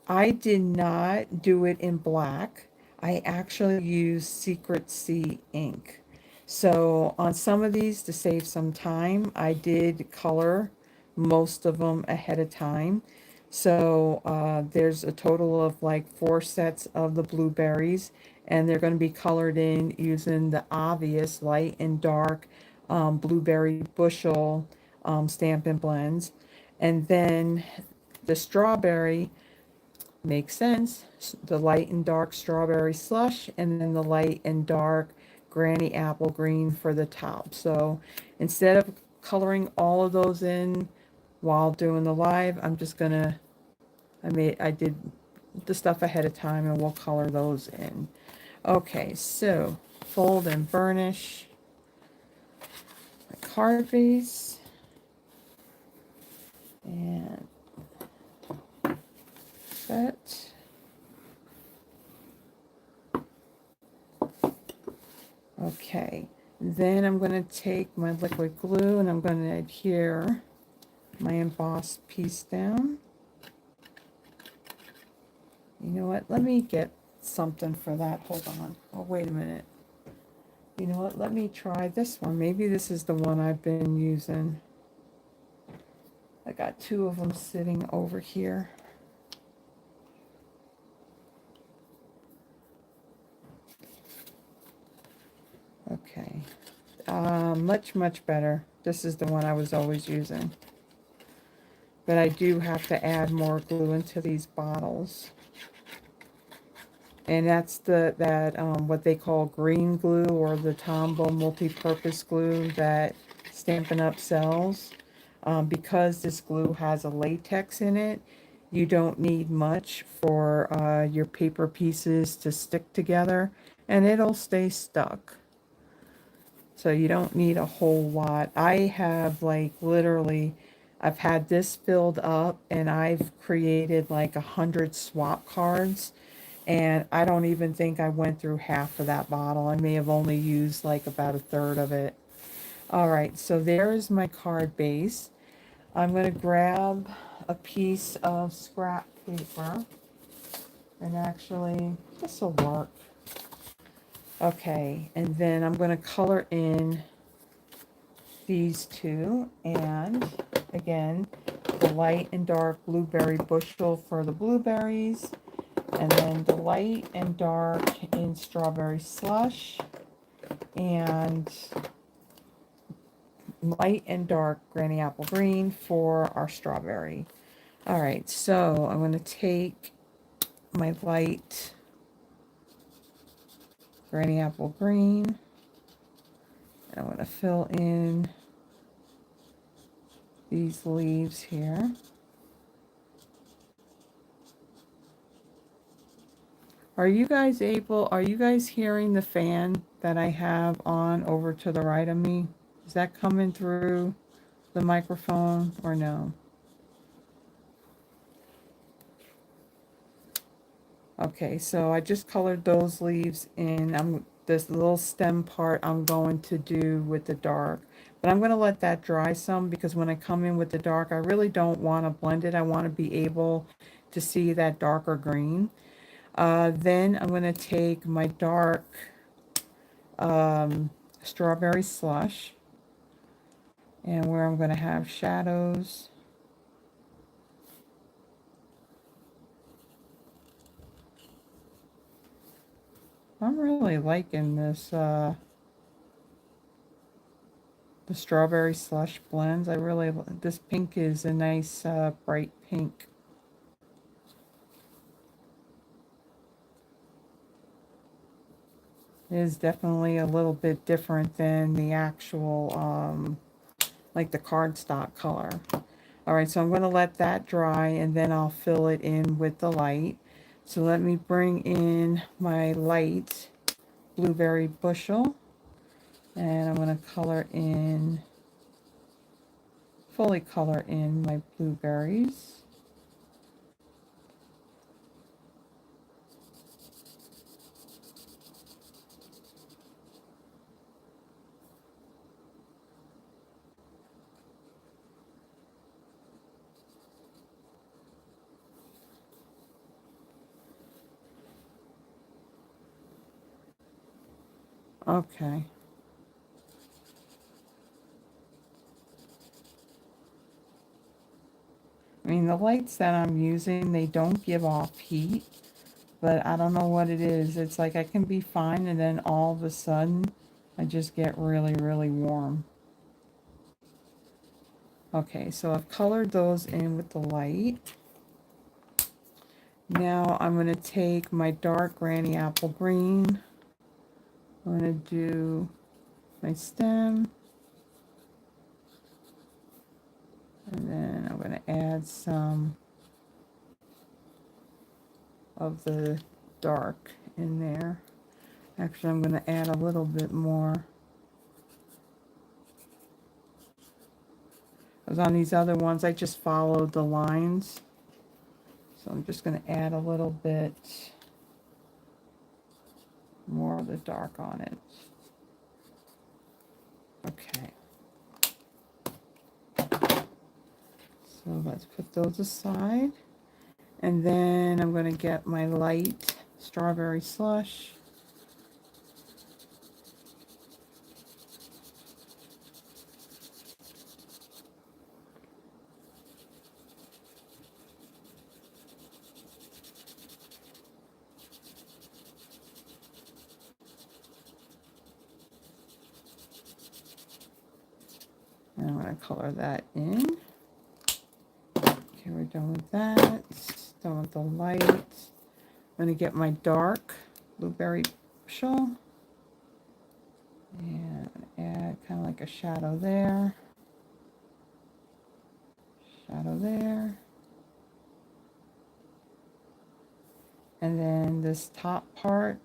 I did not do it in black. I actually used Secret Sea ink. So on some of these, to save some time, I did color most of them ahead of time. So there's a total of like 4 sets of the blueberries, and they're going to be colored in using the obvious light and dark blueberry bushel Stampin' Blends. And then the strawberry makes sense. The light and dark strawberry slush, and then the light and dark granny apple green for the top. So instead of coloring all of those in while doing the live, I'm just gonna, I did the stuff ahead of time, and we'll color those in. Okay, so fold and burnish my card base, and set. Okay, then I'm going to take my liquid glue and I'm going to adhere my embossed piece down. You know what? Let me get something for that. Hold on. Oh, wait a minute. You know what? Let me try this one. Maybe this is the one I've been using. I got 2 of them sitting over here. Okay. Much better. This is the one I was always using. But I do have to add more glue into these bottles. And that's what they call green glue, or the Tombow multi-purpose glue that Stampin' Up sells. Because this glue has a latex in it, you don't need much for your paper pieces to stick together, and it'll stay stuck. So you don't need a whole lot. I have like literally, I've had this filled up, and I've created like 100 swap cards. And I don't even think I went through half of that bottle. I may have only used like about a third of it. All right, so there is my card base. I'm going to grab a piece of scrap paper. And actually, this will work. Okay, and then I'm going to color in these 2. And again, the light and dark blueberry bushel for the blueberries. And then the light and dark in strawberry slush, and light and dark granny apple green for our strawberry. All right, so I'm going to take my light granny apple green, and I'm going to fill in these leaves here. Are you guys hearing the fan that I have on over to the right of me? Is that coming through the microphone or no? Okay, so I just colored those leaves in. This little stem part I'm going to do with the dark. But I'm going to let that dry some, because when I come in with the dark, I really don't want to blend it. I want to be able to see that darker green. Then I'm going to take my dark strawberry slush, and where I'm going to have shadows. I'm really liking this the Strawberry Slush blends. I really, this pink is a nice bright pink. It is definitely a little bit different than the actual, like the cardstock color. Alright, so I'm going to let that dry and then I'll fill it in with the light. So let me bring in my light blueberry bushel. And I'm going to color in, fully color in my blueberries. Okay. I mean, the lights that I'm using, they don't give off heat, but I don't know what it is. It's like I can be fine, and then all of a sudden, I just get really, really warm. Okay, so I've colored those in with the light. Now I'm going to take my dark Granny Apple Green. I'm going to do my stem. And then I'm going to add some of the dark in there. Actually, I'm going to add a little bit more. Because on these other ones, I just followed the lines. So I'm just going to add a little bit more of the dark on it. Okay. So let's put those aside. And then I'm going to get my light strawberry slush. And I'm going to color that in. Okay, we're done with that. Done with the light. I'm going to get my dark blueberry bushel. And add kind of like a shadow there. Shadow there. And then this top part,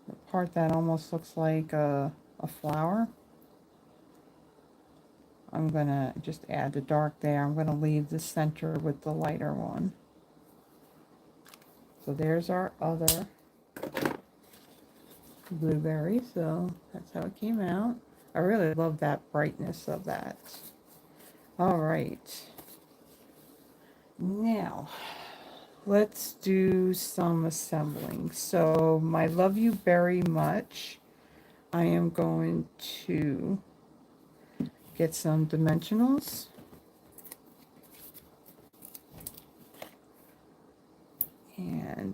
the part that almost looks like a flower, I'm going to just add the dark there. I'm going to leave the center with the lighter one. So there's our other blueberry. So that's how it came out. I really love that brightness of that. All right. Now, let's do some assembling. So my Love You Very Much, I am going to get some dimensionals. And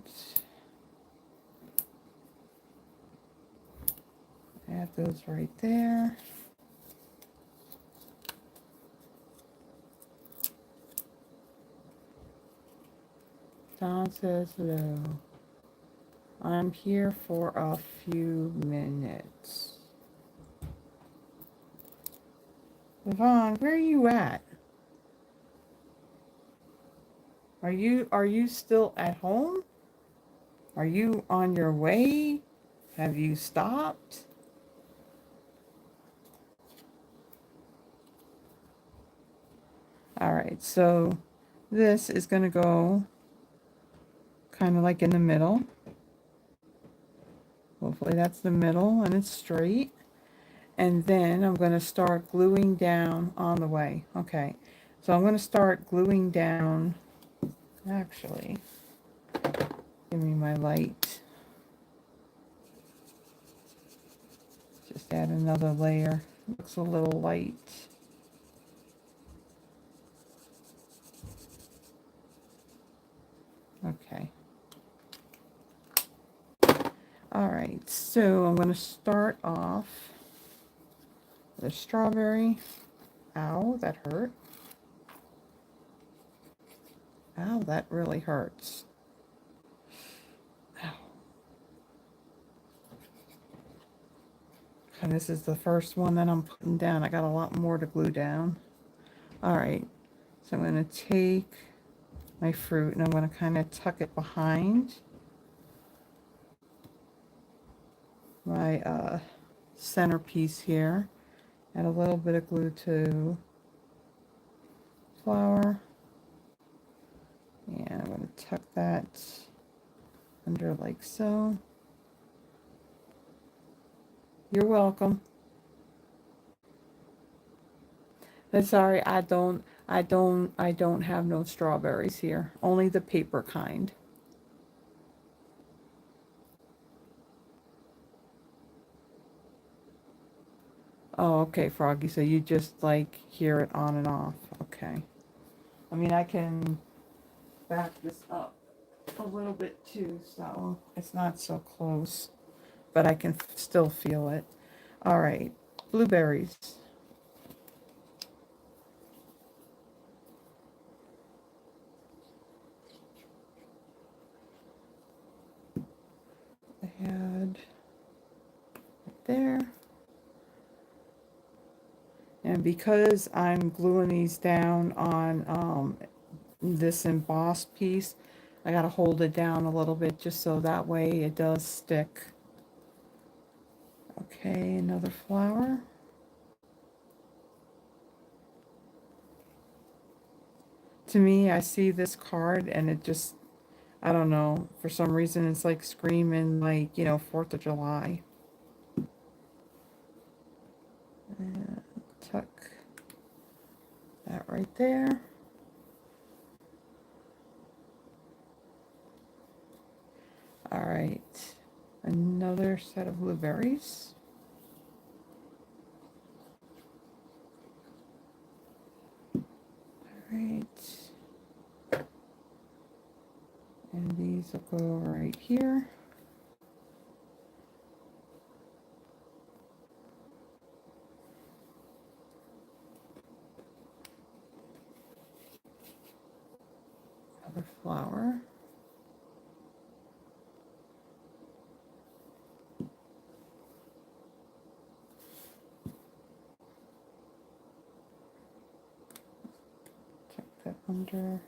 add those right there. Don says hello. I'm here for a few minutes. Yvonne, where are you at? Are you still at home? Are you on your way? Have you stopped? All right, so this is going to go kind of like in the middle. Hopefully that's the middle and it's straight. And then I'm going to start gluing down on the way. Okay, so I'm going to start gluing down. Actually, give me my light. Just add another layer. Looks a little light. Okay. All right, so I'm going to start off The strawberry. Ow, that hurt. Ow, that really hurts. Ow. And this is the first one that I'm putting down. I got a lot more to glue down. All right, so I'm going to take my fruit and I'm going to kind of tuck it behind my centerpiece here. Add a little bit of glue to flower. And I'm going to tuck that under like so. You're welcome. I'm sorry, I don't have no strawberries here. Only the paper kind. Oh, okay, Froggy. So you just like hear it on and off. Okay. I mean, I can back this up a little bit too, so it's not so close, but I can still feel it. All right, blueberries. I had right there. And because I'm gluing these down on this embossed piece, I gotta hold it down a little bit just so that way it does stick. Okay, another flower. To me, I see this card and it just, I don't know, for some reason it's like screaming like, you know, 4th of July. And tuck that right there. All right, another set of blueberries. All right. And these will go right here. Another flower. Tuck that under.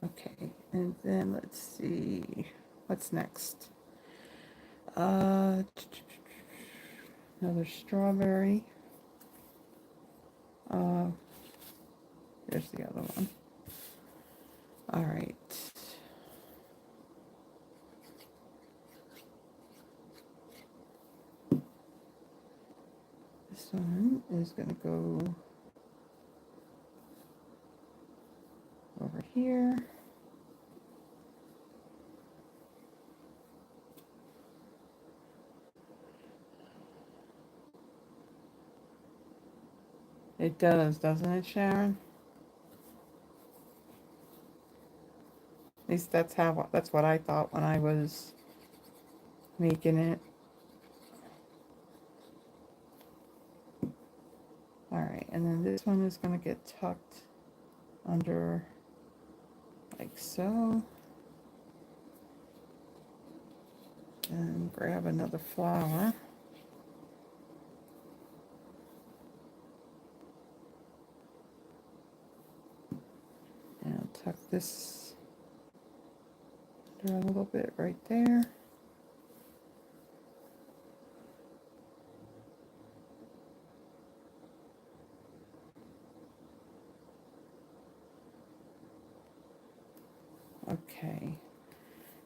Okay, and then let's see, what's next? Another strawberry. There's the other one. All right. This one is going to go over here. It does, doesn't it, Sharon? At least that's what I thought when I was making it. All right, and then this one is going to get tucked under like so. And grab another flower. And tuck this under a little bit right there. Okay,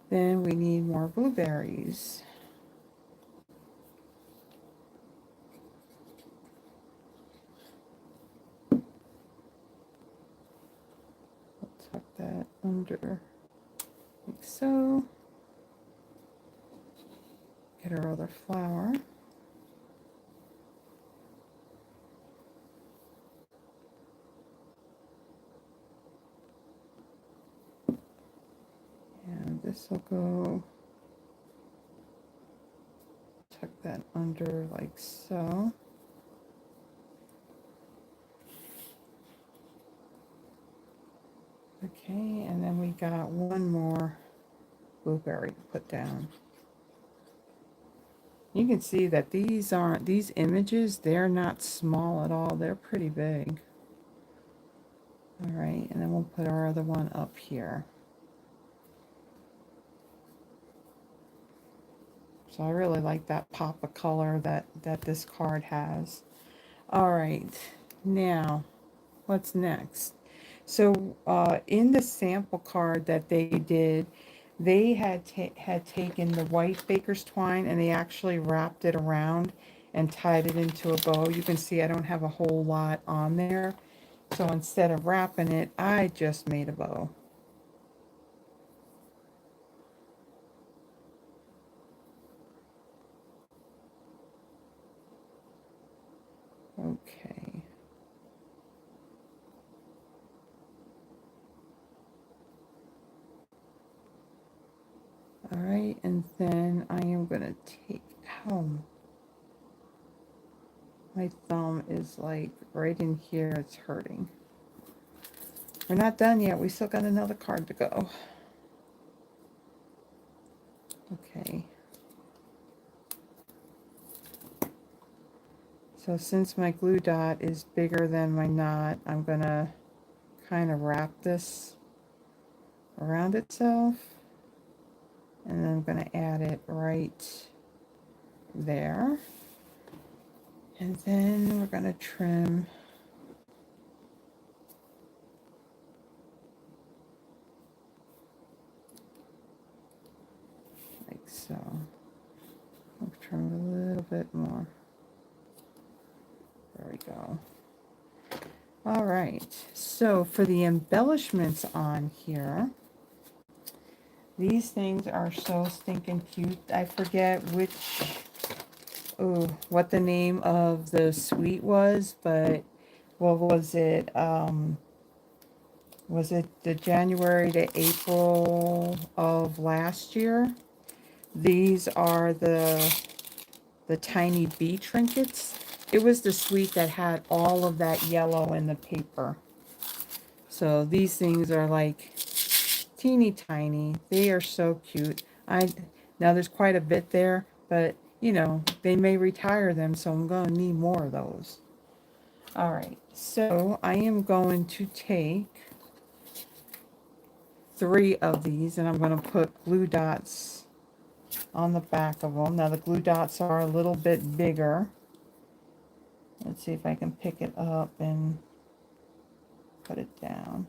then we need more blueberries. I'll tuck that under like so. get our other flower. And this will go, tuck that under like so. Okay, and then we got one more blueberry to put down. You can see that these aren't, these images, they're not small at all. They're pretty big. All right, and then we'll put our other one up here. So I really like that pop of color that this card has. All right, now what's next? So in the sample card that they did, they had taken the white baker's twine and they actually wrapped it around and tied it into a bow. You can see I don't have a whole lot on there. So instead of wrapping it, I just made a bow. Okay. All right, and then I am going to take, my thumb is like right in here, it's hurting. We're not done yet, we still got another card to go. Okay. So since my glue dot is bigger than my knot, I'm going to kind of wrap this around itself. And then I'm going to add it right there. And then we're going to trim like so. I'll trim a little bit more. There we go. All right, so for the embellishments on here, these things are so stinking cute. I forget what the name of the suite was, but what was it? Was it the January to April of last year? These are the tiny bee trinkets. It was the suite that had all of that yellow in the paper. So these things are like teeny tiny. They are so cute. Now there's quite a bit there, but you know, they may retire them, so I'm going to need more of those. All right, so I am going to take 3 of these and I'm going to put glue dots on the back of them. Now the glue dots are a little bit bigger. Let's see if I can pick it up and put it down.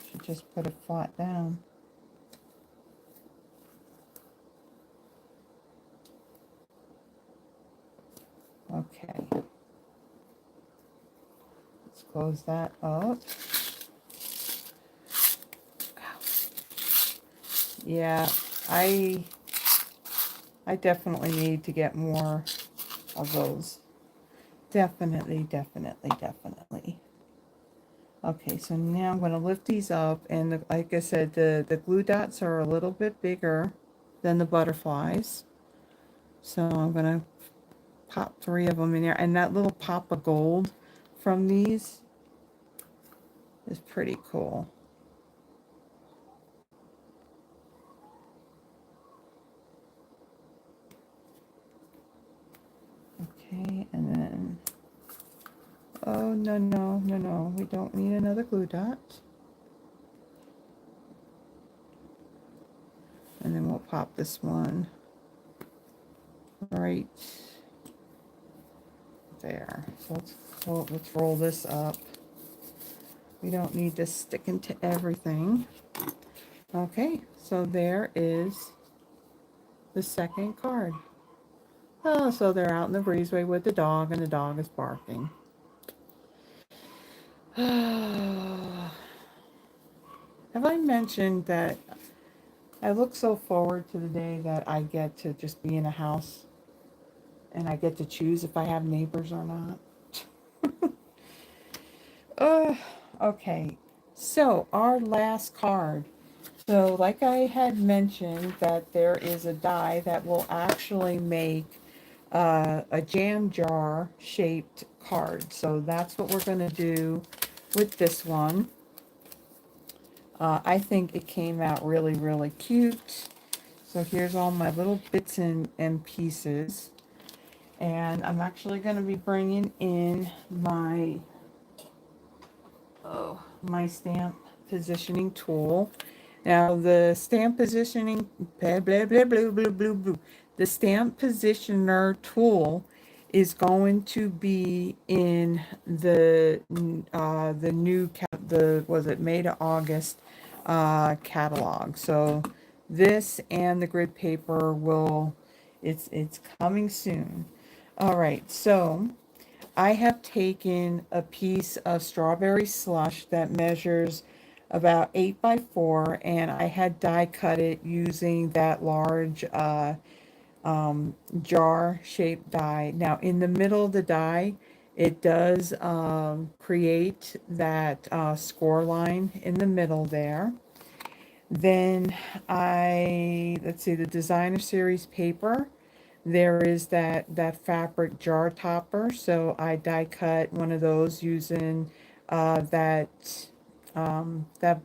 Should just put it flat down. Okay. Let's close that up. Yeah, I definitely need to get more of those. Definitely. Okay, so now I'm going to lift these up, and like I said, the glue dots are a little bit bigger than the butterflies. So I'm going to pop 3 of them in there, and that little pop of gold from these is pretty cool. Okay, and then, oh, no, we don't need another glue dot. And then we'll pop this one right there. So let's roll this up. We don't need this sticking to everything. Okay, so there is the second card. Oh, so they're out in the breezeway with the dog, and the dog is barking. That Have I mentioned that I look so forward to the day that I get to just be in a house and I get to choose if I have neighbors or not? Uh, okay, so our last card. So, like I had mentioned, that there is a die that will actually make a jam jar shaped card. So that's what we're going to do with this one. I think it came out really, really cute. So here's all my little bits and pieces. And I'm actually going to be bringing in my stamp positioning tool. Now the stamp positioning, blah, blah, blah, blah, blah, blah, blah. The stamp positioner tool is going to be in the new was it May to August catalog. So this and the grid paper will, it's coming soon. All right, so I have taken a piece of strawberry slush that measures about 8 by 4, and I had die cut it using that large jar shaped die. Now in the middle of the die, it does create that score line in the middle there. Then let's see, the designer series paper. There is that fabric jar topper, so I die cut one of those using that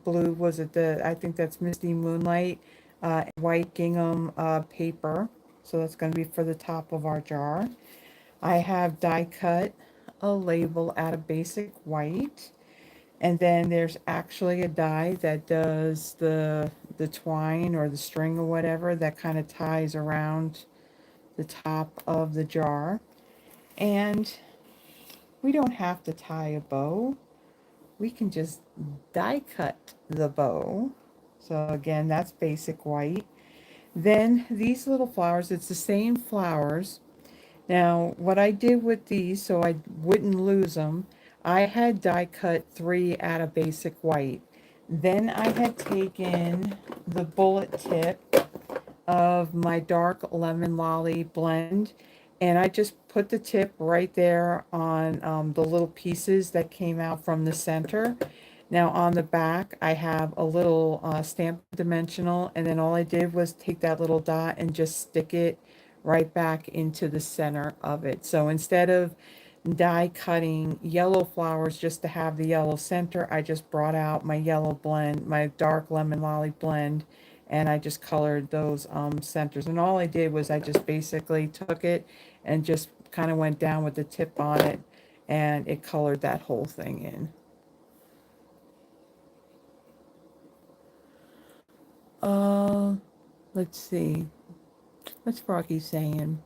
blue, was it I think that's Misty Moonlight white gingham paper. So that's going to be for the top of our jar. I have die cut a label out of basic white. And then there's actually a die that does the twine or the string or whatever that kind of ties around the top of the jar. And we don't have to tie a bow. We can just die cut the bow. So again, that's basic white. Then these little flowers, it's the same flowers. Now, what I did with these, so I wouldn't lose them, I had die cut 3 out of basic white. Then I had taken the bullet tip of my dark lemon lolly blend, and I just put the tip right there on the little pieces that came out from the center. Now on the back I have a little stamp dimensional, and then all I did was take that little dot and just stick it right back into the center of it. So instead of die cutting yellow flowers just to have the yellow center, I just brought out my yellow blend, my dark lemon lolly blend, and I just colored those centers. And all I did was I just basically took it and just kind of went down with the tip on it, and it colored that whole thing in. Uh, let's see. What's Froggy saying?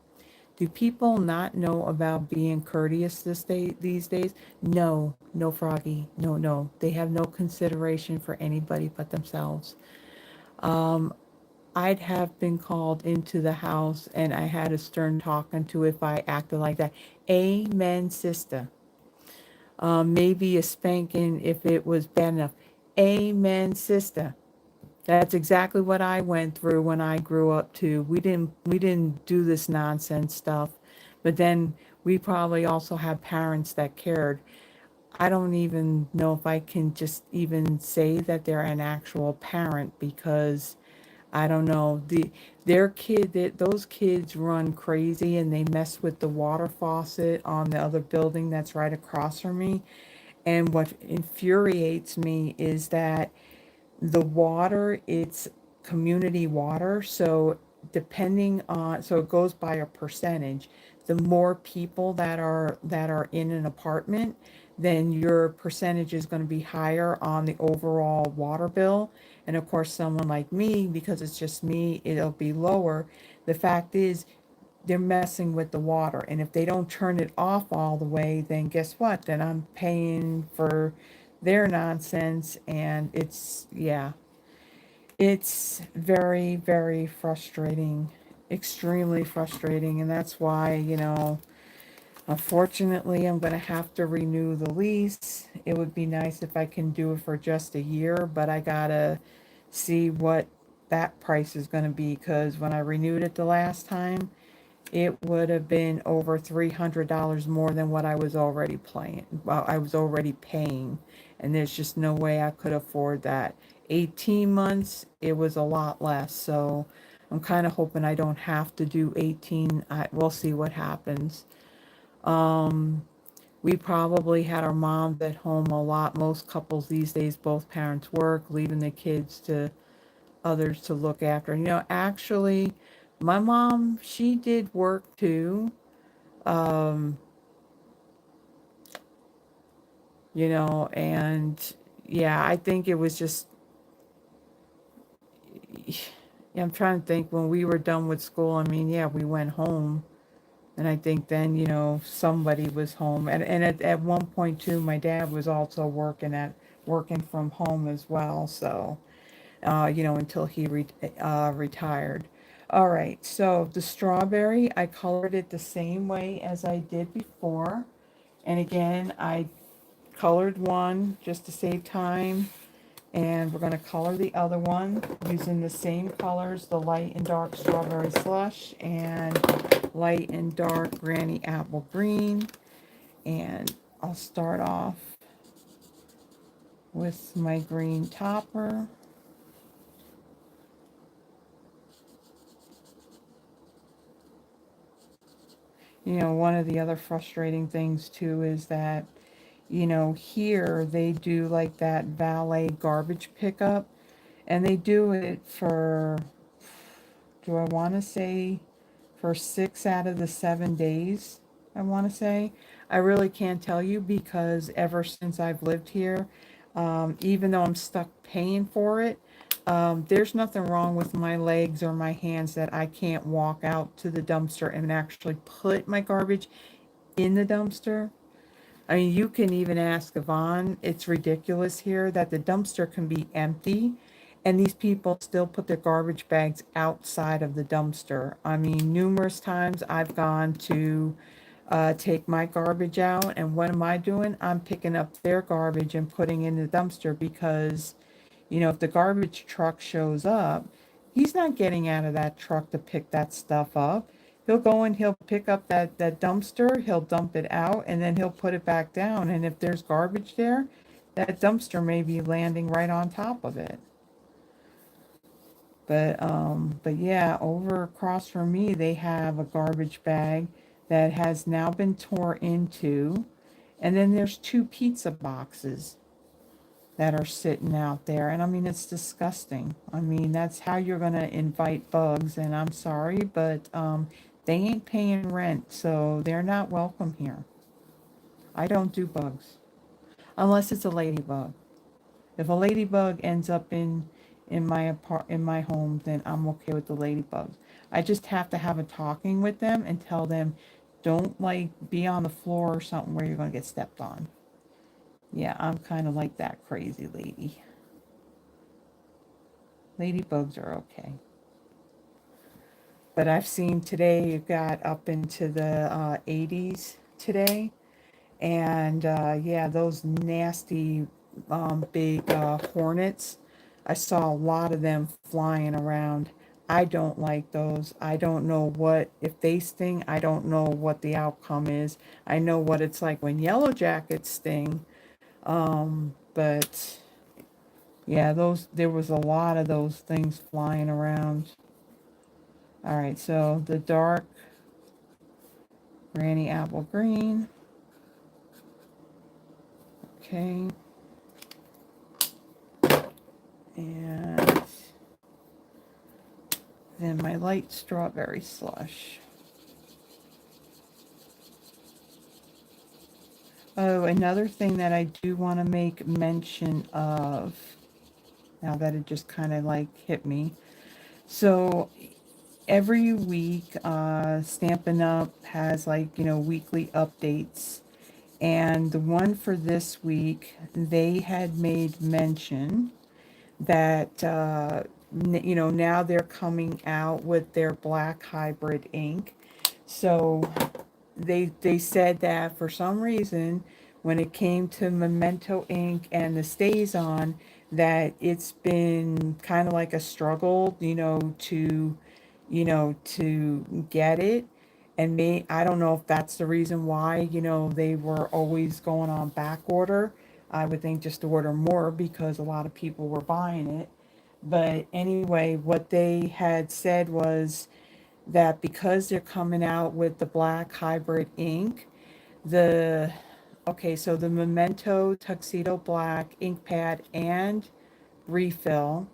Do people not know about being courteous these days? No, no, Froggy. No, no. They have no consideration for anybody but themselves. Um, I'd have been called into the house and I had a stern talking to if I acted like that. Amen, sister. Maybe a spanking if it was bad enough. Amen, sister. That's exactly what I went through when I grew up too. We didn't do this nonsense stuff. But then we probably also had parents that cared. I don't even know if I can just even say that they're an actual parent, because I don't know. Those kids run crazy and they mess with the water faucet on the other building that's right across from me. And what infuriates me is that the water, it's community water, so so it goes by a percentage. The more people that are in an apartment, then your percentage is going to be higher on the overall water bill. And of course, someone like me, because it's just me, it'll be lower. The fact is, they're messing with the water, and if they don't turn it off all the way, then guess what? Then I'm paying for their nonsense. And it's very, very frustrating, extremely frustrating. And that's why, Unfortunately, I'm going to have to renew the lease. It would be nice if I can do it for just a year, but I gotta see what that price is going to be, because when I renewed it the last time, it would have been over $300 more than what I was already paying. Well, I was already paying, and there's just no way I could afford that. 18 months, it was a lot less. So I'm kind of hoping I don't have to do 18. We'll see what happens. Um, we probably had our moms at home a lot. Most couples these days, both parents work, leaving the kids to others to look after. Actually, my mom, she did work too. Um, and yeah, I think it was just, I'm trying to think when we were done with school. I mean, yeah, we went home. And I think then, somebody was home. And at one point too, my dad was also working from home as well. So, until he retired. All right, so the strawberry, I colored it the same way as I did before. And again, I colored one just to save time. And we're going to color the other one using the same colors, the light and dark strawberry slush and light and dark granny apple green. And I'll start off with my green topper. One of the other frustrating things too is that, here they do like that valet garbage pickup, and they do it for, do I want to say, for 6 out of the 7 days, I want to say. I really can't tell you because ever since I've lived here, even though I'm stuck paying for it, there's nothing wrong with my legs or my hands that I can't walk out to the dumpster and actually put my garbage in the dumpster. I mean, you can even ask Yvonne. It's ridiculous here that the dumpster can be empty and these people still put their garbage bags outside of the dumpster. I mean, numerous times I've gone to take my garbage out, and what am I doing? I'm picking up their garbage and putting in the dumpster because, if the garbage truck shows up, he's not getting out of that truck to pick that stuff up. He'll go and he'll pick up that dumpster, he'll dump it out, and then he'll put it back down. And if there's garbage there, that dumpster may be landing right on top of it. But yeah, over across from me, they have a garbage bag that has now been tore into, and then there's two pizza boxes that are sitting out there. And I mean, it's disgusting. I mean, that's how you're going to invite bugs. And I'm sorry, but they ain't paying rent, so they're not welcome here. I don't do bugs unless it's a ladybug. If a ladybug ends up in my home, then I'm okay with the ladybugs. I just have to have a talking with them and tell them, don't like be on the floor or something where you're going to get stepped on. Yeah, I'm kind of like that crazy lady. Ladybugs are okay. But I've seen today it got up into the 80s today. And yeah, those nasty big hornets, I saw a lot of them flying around. I don't like those. I don't know what, if they sting, I don't know what the outcome is. I know what it's like when yellow jackets sting. But yeah, there was a lot of those things flying around. All right, so the dark granny apple green. Okay. And then my light strawberry slush. Oh, another thing that I do want to make mention of, now that it just kind of like hit me. So every week, Stampin' Up! Has like, weekly updates. And the one for this week, they had made mention that, now they're coming out with their black hybrid ink. So they said that for some reason, when it came to Memento ink and the StazOn, that it's been kind of like a struggle, to get it. And I don't know if that's the reason why, they were always going on back order. I would think just to order more because a lot of people were buying it. But anyway, what they had said was that because they're coming out with the black hybrid ink, the okay, so the Memento Tuxedo Black ink pad and refill,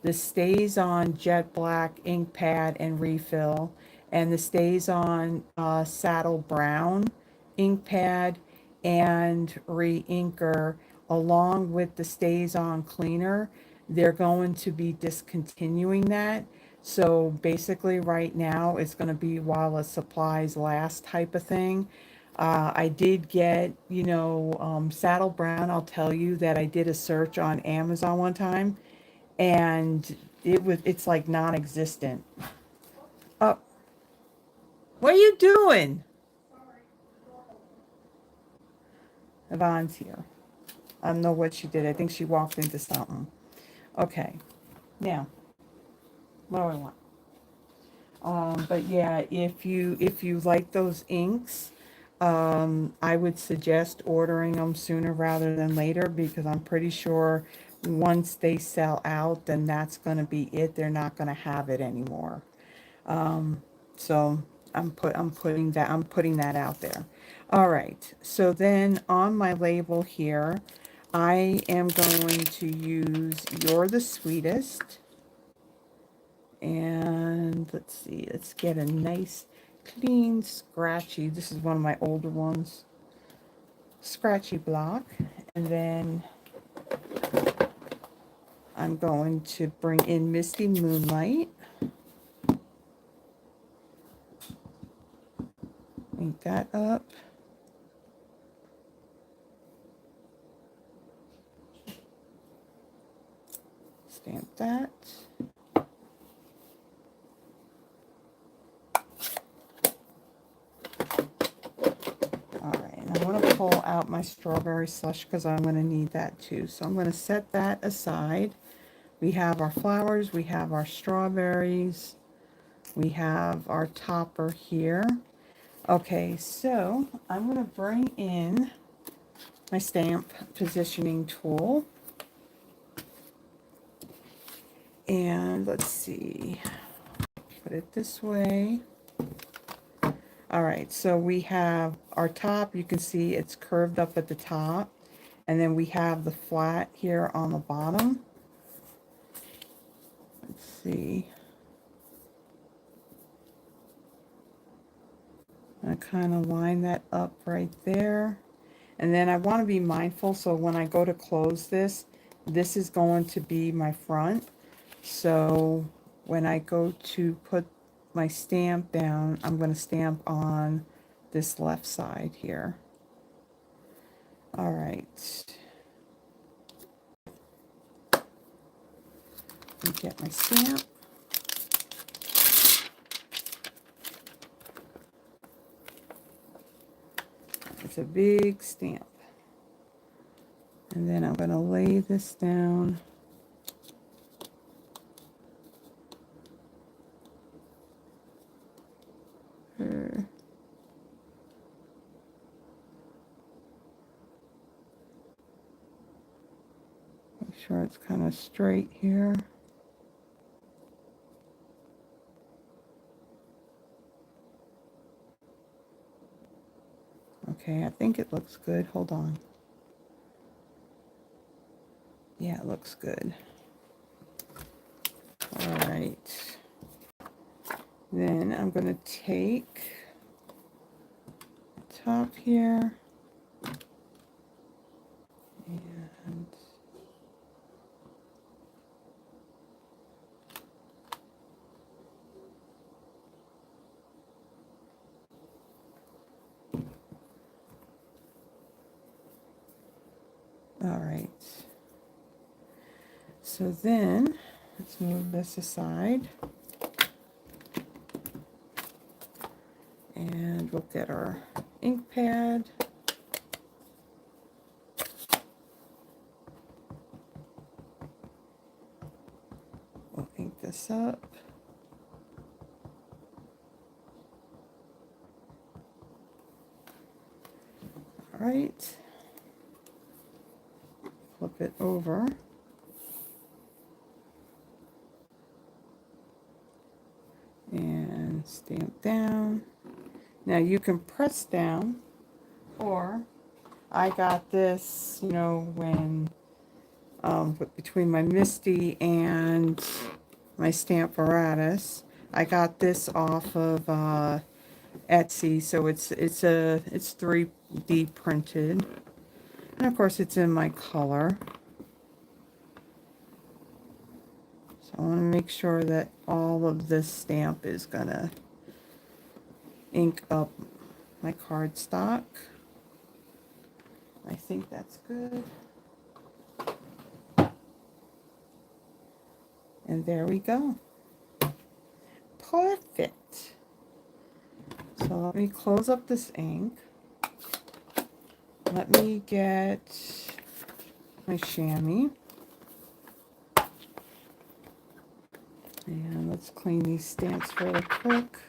the StazOn Jet Black ink pad and refill, and the StazOn Saddle Brown ink pad and re-inker, along with the StazOn cleaner. They're going to be discontinuing that. So basically right now it's going to be while the supplies last type of thing. I did get, Saddle Brown. I'll tell you that I did a search on Amazon one time, and it's like non-existent. Oh, what are you doing? Yvonne's here. I don't know what she did. I think she walked into something. Okay, now what do I want? But yeah, if you like those inks, I would suggest ordering them sooner rather than later, because I'm pretty sure once they sell out, then that's going to be it. They're not going to have it anymore. So I'm putting that out there. All right. So then on my label here, I am going to use You're the Sweetest. And let's see, let's get a nice, clean, scratchy, this is one of my older ones, scratchy block. And then I'm going to bring in Misty Moonlight. Ink that up. Stamp that. Alright, and I'm going to pull out my strawberry slush because I'm going to need that too. So I'm going to set that aside. We have our flowers, we have our strawberries, we have our topper here. Okay, so I'm going to bring in my stamp positioning tool. And let's see, put it this way. All right, so we have our top. You can see it's curved up at the top. And then we have the flat here on the bottom. Let's see. I kind of line that up right there. And then I want to be mindful, so when I go to close this, this is going to be my front. So when I go to put my stamp down, I'm going to stamp on this left side here. All right. Let me get my stamp. It's a big stamp. And then I'm going to lay this down. Make sure it's kind of straight here. Okay, I think it looks good. Hold on. Yeah, it looks good. All right. Then I'm going to take the top here and all right. So then let's move this aside. And We'll get our ink pad. We'll ink this up. All right. Flip it over. And stamp down. Now you can press down, or I got this, you know, when between my Misty and my Stamparatus. I got this off of Etsy, so it's 3D printed, and of course it's in my color. So I want to make sure that all of this stamp is gonna ink up my cardstock. I think that's good. And there we go. Perfect. So let me close up this ink. Let me get my chamois. And let's clean these stamps really quick.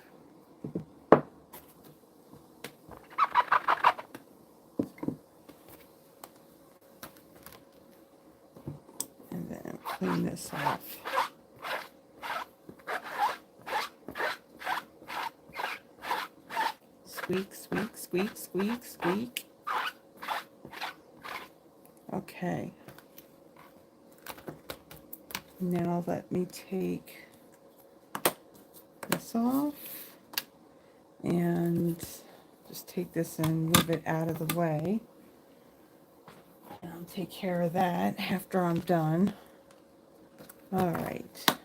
And then clean this off. Squeak, squeak, squeak, squeak, squeak. Okay. Now let me take this off and just take this and move it out of the way. And I'll take care of that after I'm done. All right.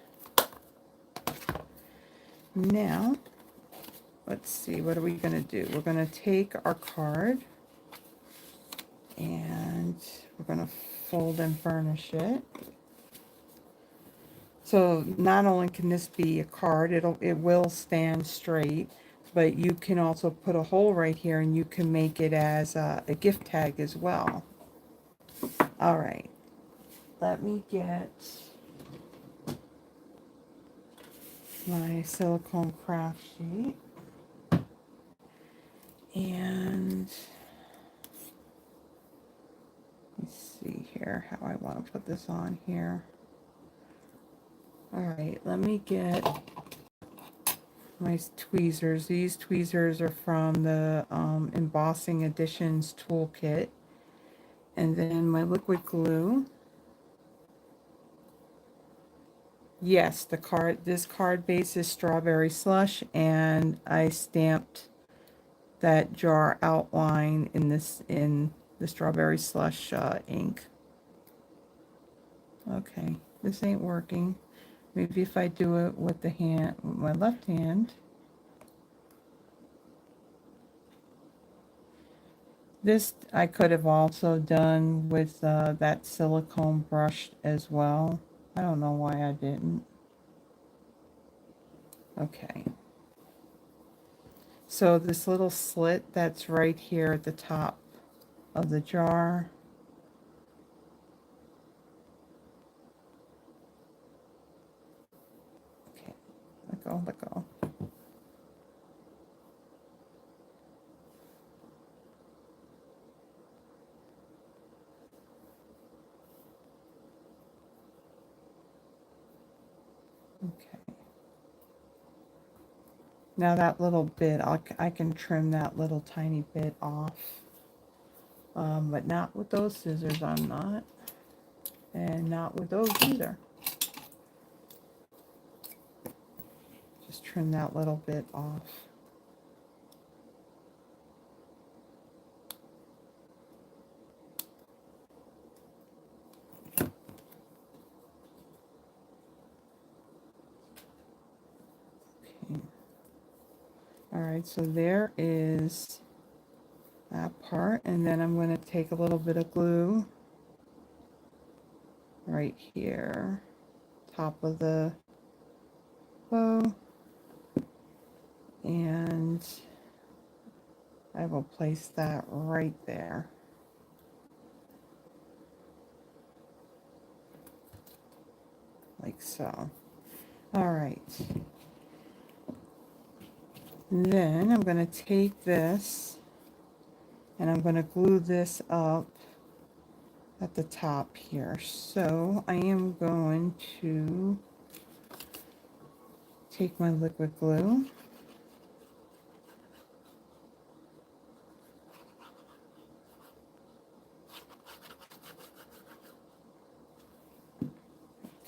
Now, let's see, what are we going to do? We're going to take our card and we're going to fold and burnish it. So not only can this be a card, it will stand straight, but you can also put a hole right here and you can make it as a gift tag as well. All right, let me get my silicone craft sheet. And let's see here how I want to put this on here. All right, let me get my tweezers. These tweezers are from the Embossing Editions toolkit. And then my liquid glue. Yes, this card base is Strawberry Slush, and I stamped that jar outline in the Strawberry Slush ink. Okay, this ain't working. Maybe if I do it with my left hand. This I could have also done with that silicone brush as well. I don't know why I didn't. Okay. So this little slit that's right here at the top of the jar. Okay, let go, let go. Okay. Now that little bit, I can trim that little tiny bit off. But not with those scissors, I'm not. And not with those either. Just trim that little bit off. Okay. All right, so there is that part, and then I'm going to take a little bit of glue right here, top of the bow, and I will place that right there. Like so. All right. Then I'm going to take this and I'm going to glue this up at the top here. So I am going to take my liquid glue.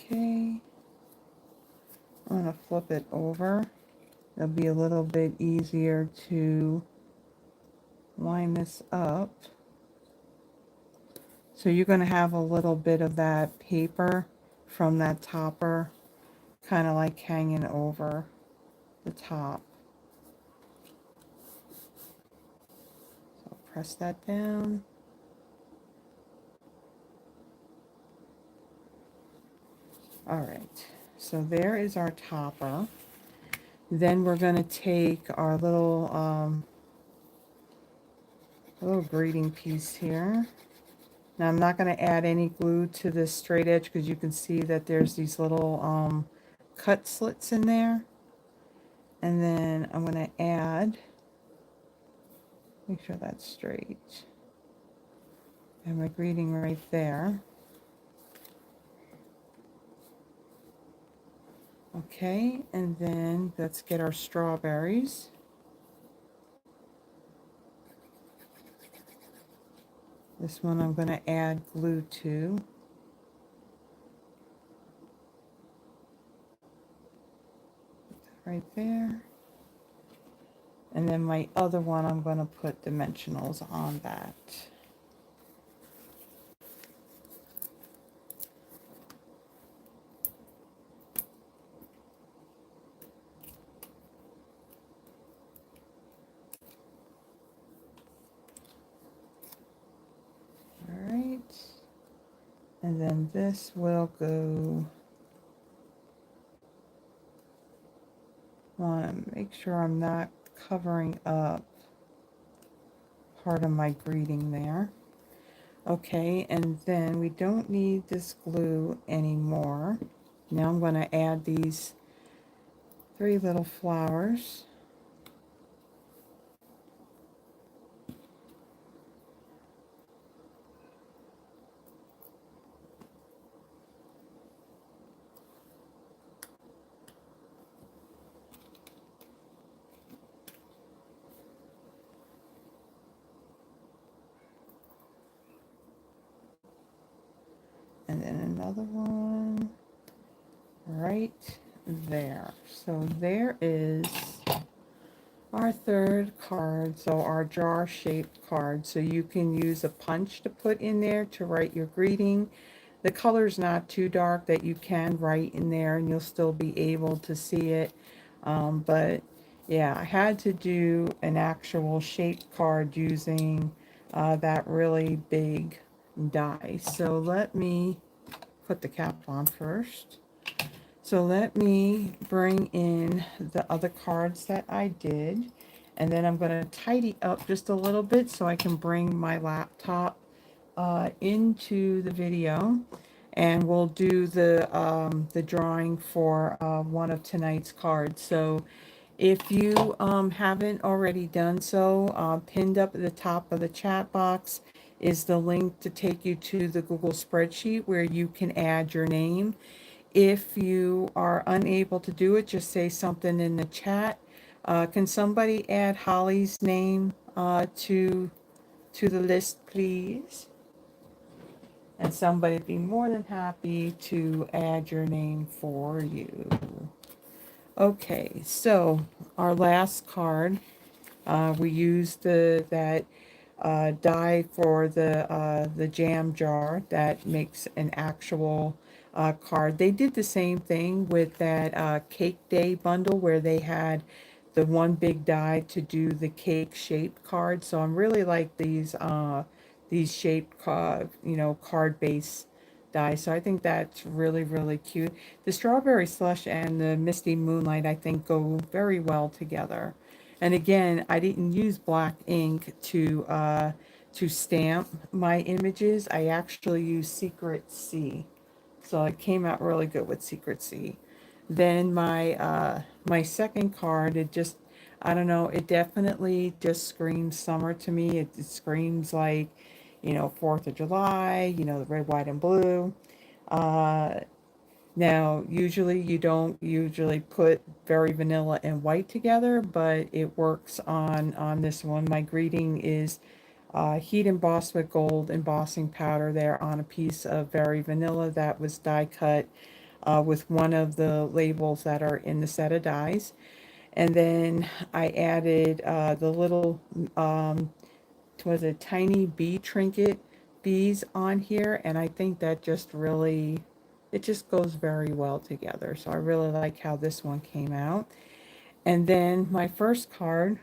Okay. I'm going to flip it over. It'll be a little bit easier to line this up. So you're going to have a little bit of that paper from that topper kind of like hanging over the top. So press that down. All right, so there is our topper. Then we're going to take our little greeting piece here. Now I'm not going to add any glue to this straight edge because you can see that there's these little cut slits in there. And then I'm going to add, make sure that's straight. And my greeting right there. Okay, and then let's get our strawberries. This one I'm going to add glue to. Right there. And then my other one, I'm going to put dimensionals on that. All right. And then this will go, I want to make sure I'm not covering up part of my greeting there. Okay, and then we don't need this glue anymore. Now I'm going to add these 3 little flowers. And then another one right there. So there is our third card, so our jar shaped card. So you can use a punch to put in there to write your greeting. The color's not too dark that you can write in there and you'll still be able to see it. But yeah, I had to do an actual shaped card using that really big die. So let me put the cap on first. So let me bring in the other cards that I did, and then I'm going to tidy up just a little bit so I can bring my laptop into the video, and we'll do the drawing for one of tonight's cards. So if you haven't already done so, pinned up at the top of the chat box is the link to take you to the Google spreadsheet where you can add your name. If you are unable to do it, just say something in the chat. Can somebody add Holly's name to the list, please? And somebody would be more than happy to add your name for you. Okay, so our last card, we used that die for the jam jar that makes an actual card. They did the same thing with that Cake Day bundle where they had the one big die to do the cake shaped card. So I'm really like these shaped card base die. So I think that's really, really cute. The Strawberry Slush and the Misty Moonlight I think go very well together. And again, I didn't use black ink to stamp my images. I actually used Secret C. So it came out really good with Secret C. Then my second card, it just, I don't know, it definitely just screams summer to me. It screams like, 4th of July, the red, white, and blue. Uh, Now, usually you don't usually put very vanilla and white together, but it works on this one. My greeting is heat embossed with gold embossing powder there on a piece of very vanilla that was die cut with one of the labels that are in the set of dies. And then I added the little, was it tiny bee trinket bees on here, and I think that just really, it just goes very well together. So I really like how this one came out. And then my first card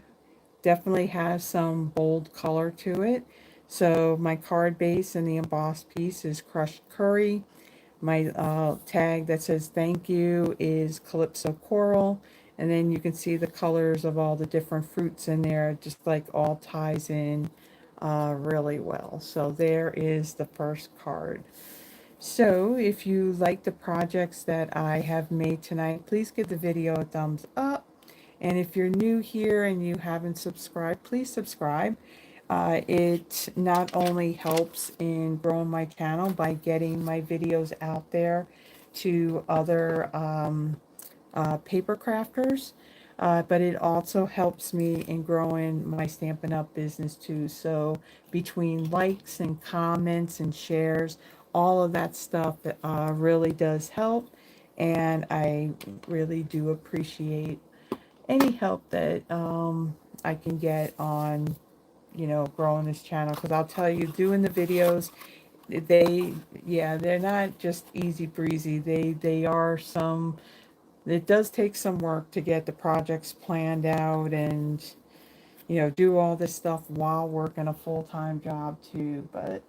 definitely has some bold color to it. So my card base and the embossed piece is crushed curry. My tag that says thank you is Calypso coral. And then you can see the colors of all the different fruits in there, just like all ties in really well. So there is the first card. So if you like the projects that I have made tonight, please give the video a thumbs up. And if you're new here and you haven't subscribed, please subscribe. It not only helps in growing my channel by getting my videos out there to other paper crafters, but it also helps me in growing my Stampin' Up! Business too. So between likes and comments and shares, all of that stuff really does help. And I really do appreciate any help that I can get on, growing this channel. Because I'll tell you, doing the videos, they, yeah, they're not just easy breezy. They are some, it does take some work to get the projects planned out and, do all this stuff while working a full-time job too. But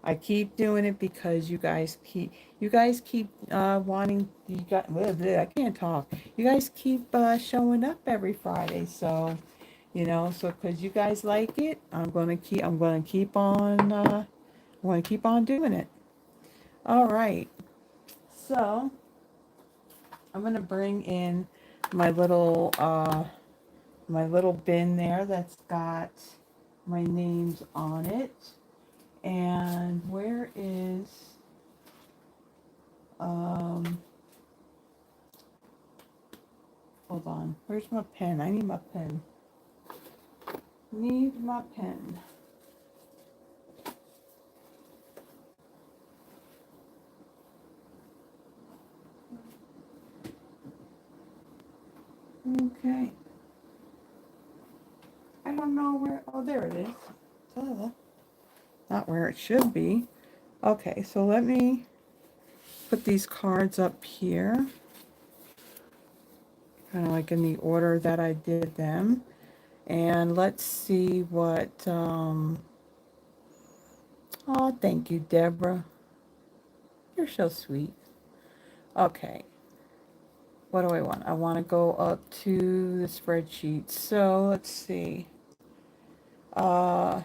I keep doing it because you guys keep wanting, I can't talk. You guys keep showing up every Friday. So, so because you guys like it, I'm gonna keep on doing it. All right. So I'm gonna bring in my little bin there that's got my names on it. And where is um hold on, where's my pen? I need my pen. Need my pen. Okay. I don't know where, oh, there it is. Not where it should be. Okay, so let me put these cards up here, kind of like in the order that I did them. And let's see what, oh, thank you, Deborah. You're so sweet. Okay, what do I want? I want to go up to the spreadsheet. So let's see. Uh,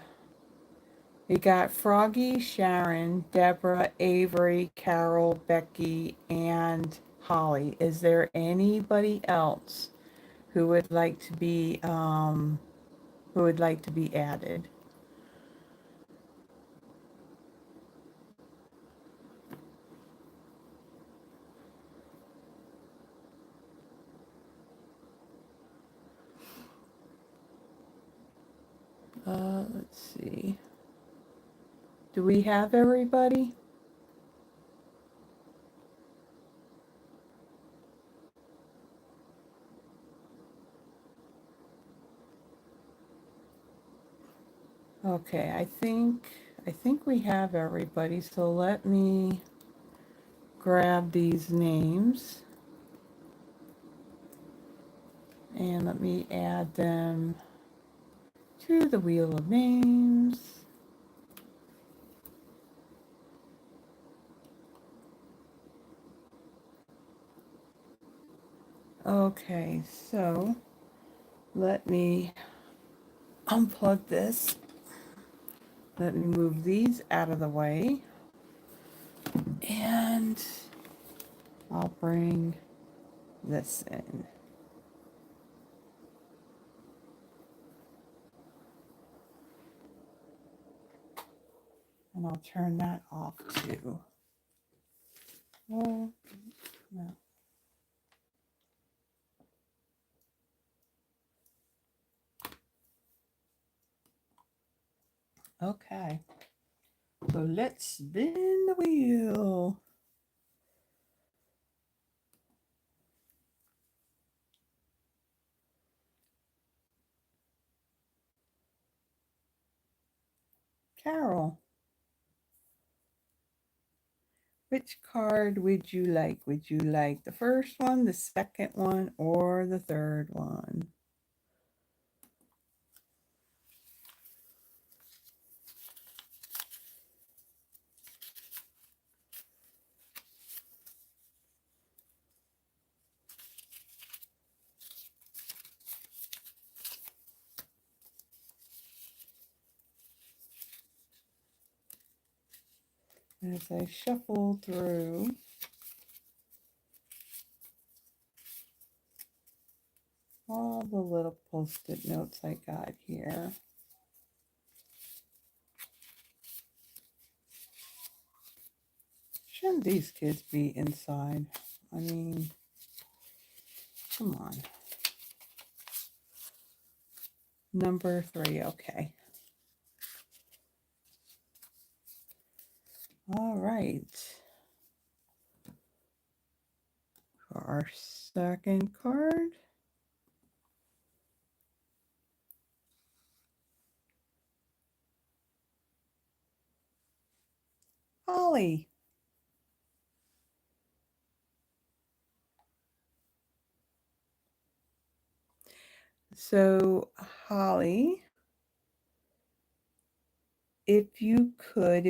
we got Froggy, Sharon, Deborah, Avery, Carol, Becky, and Holly. Is there anybody else who would like to be added? Let's see. Do we have everybody? Okay, I think we have everybody. So let me grab these names and let me add them to the wheel of names. Okay, so let me unplug this. Let me move these out of the way. And I'll bring this in. And I'll turn that off too. Oh, no. Okay. So let's spin the wheel. Carol, which card would you like? Would you like the first one, the second one, or the third one? As I shuffle through, all the little post-it notes I got here. Shouldn't these kids be inside? I mean, come on. Number 3, okay. All right. For our second card. Holly. So, Holly, if you could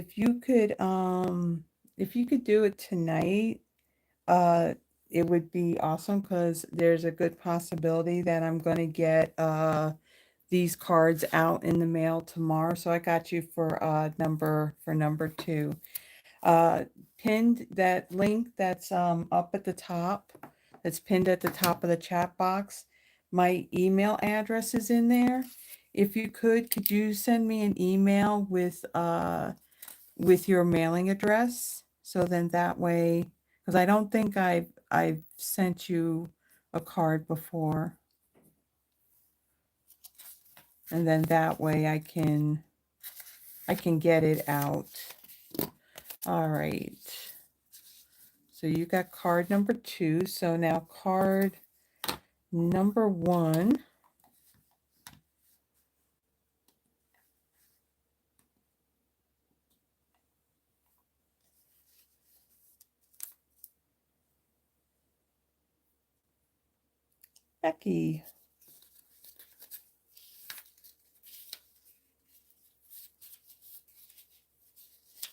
do it tonight, it would be awesome because there's a good possibility that I'm going to get these cards out in the mail tomorrow. So I got you for number 2. Pinned that link that's up at the top, that's pinned at the top of the chat box. My email address is in there. If you could you send me an email with your mailing address? So then that way, because I don't think I've sent you a card before. And then that way I can get it out. All right. So you got card number 2. So now card number 1. Becky.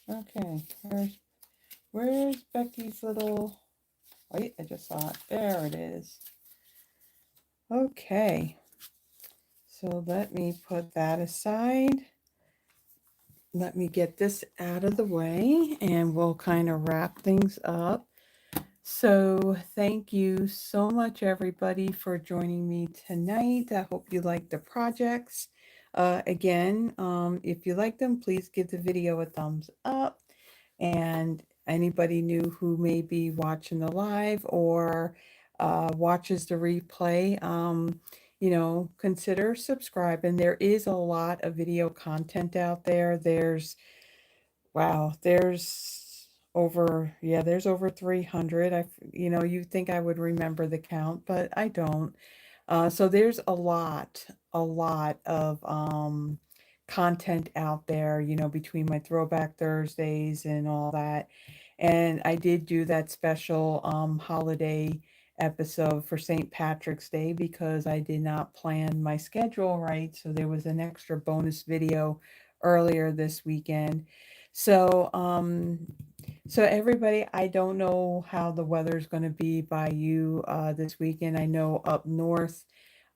Okay, where's Becky's little, wait, I just saw it. There it is. Okay. So let me put that aside. Let me get this out of the way and we'll kind of wrap things up. So thank you so much, everybody, for joining me tonight. I hope you liked the projects. Again, if you like them, please give the video a thumbs up. And anybody new who may be watching the live or watches the replay, consider subscribing. There is a lot of video content out there. Wow, there's over 300. You'd think I would remember the count, but I don't. So there's a lot of content out there, between my Throwback Thursdays and all that. And I did do that special holiday episode for St. Patrick's Day because I did not plan my schedule right. So there was an extra bonus video earlier this weekend. So everybody, I don't know how the weather's going to be by you this weekend. I know up north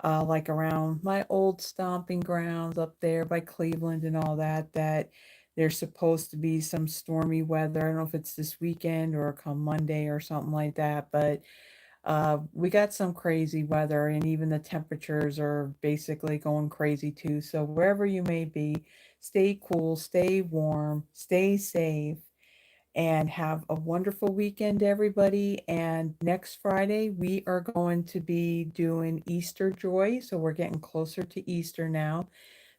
like around my old stomping grounds up there by Cleveland and all that, that there's supposed to be some stormy weather. I don't know if it's this weekend or come Monday or something like that, but we got some crazy weather, and even the temperatures are basically going crazy too. So, wherever you may be, stay cool, stay warm, stay safe, and have a wonderful weekend, everybody. And next Friday, we are going to be doing Easter Joy. So, we're getting closer to Easter now.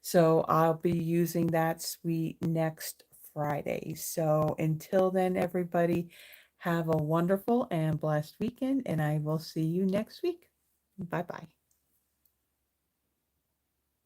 So, I'll be using that suite next Friday. So, until then, everybody, have a wonderful and blessed weekend, and I will see you next week. Bye bye.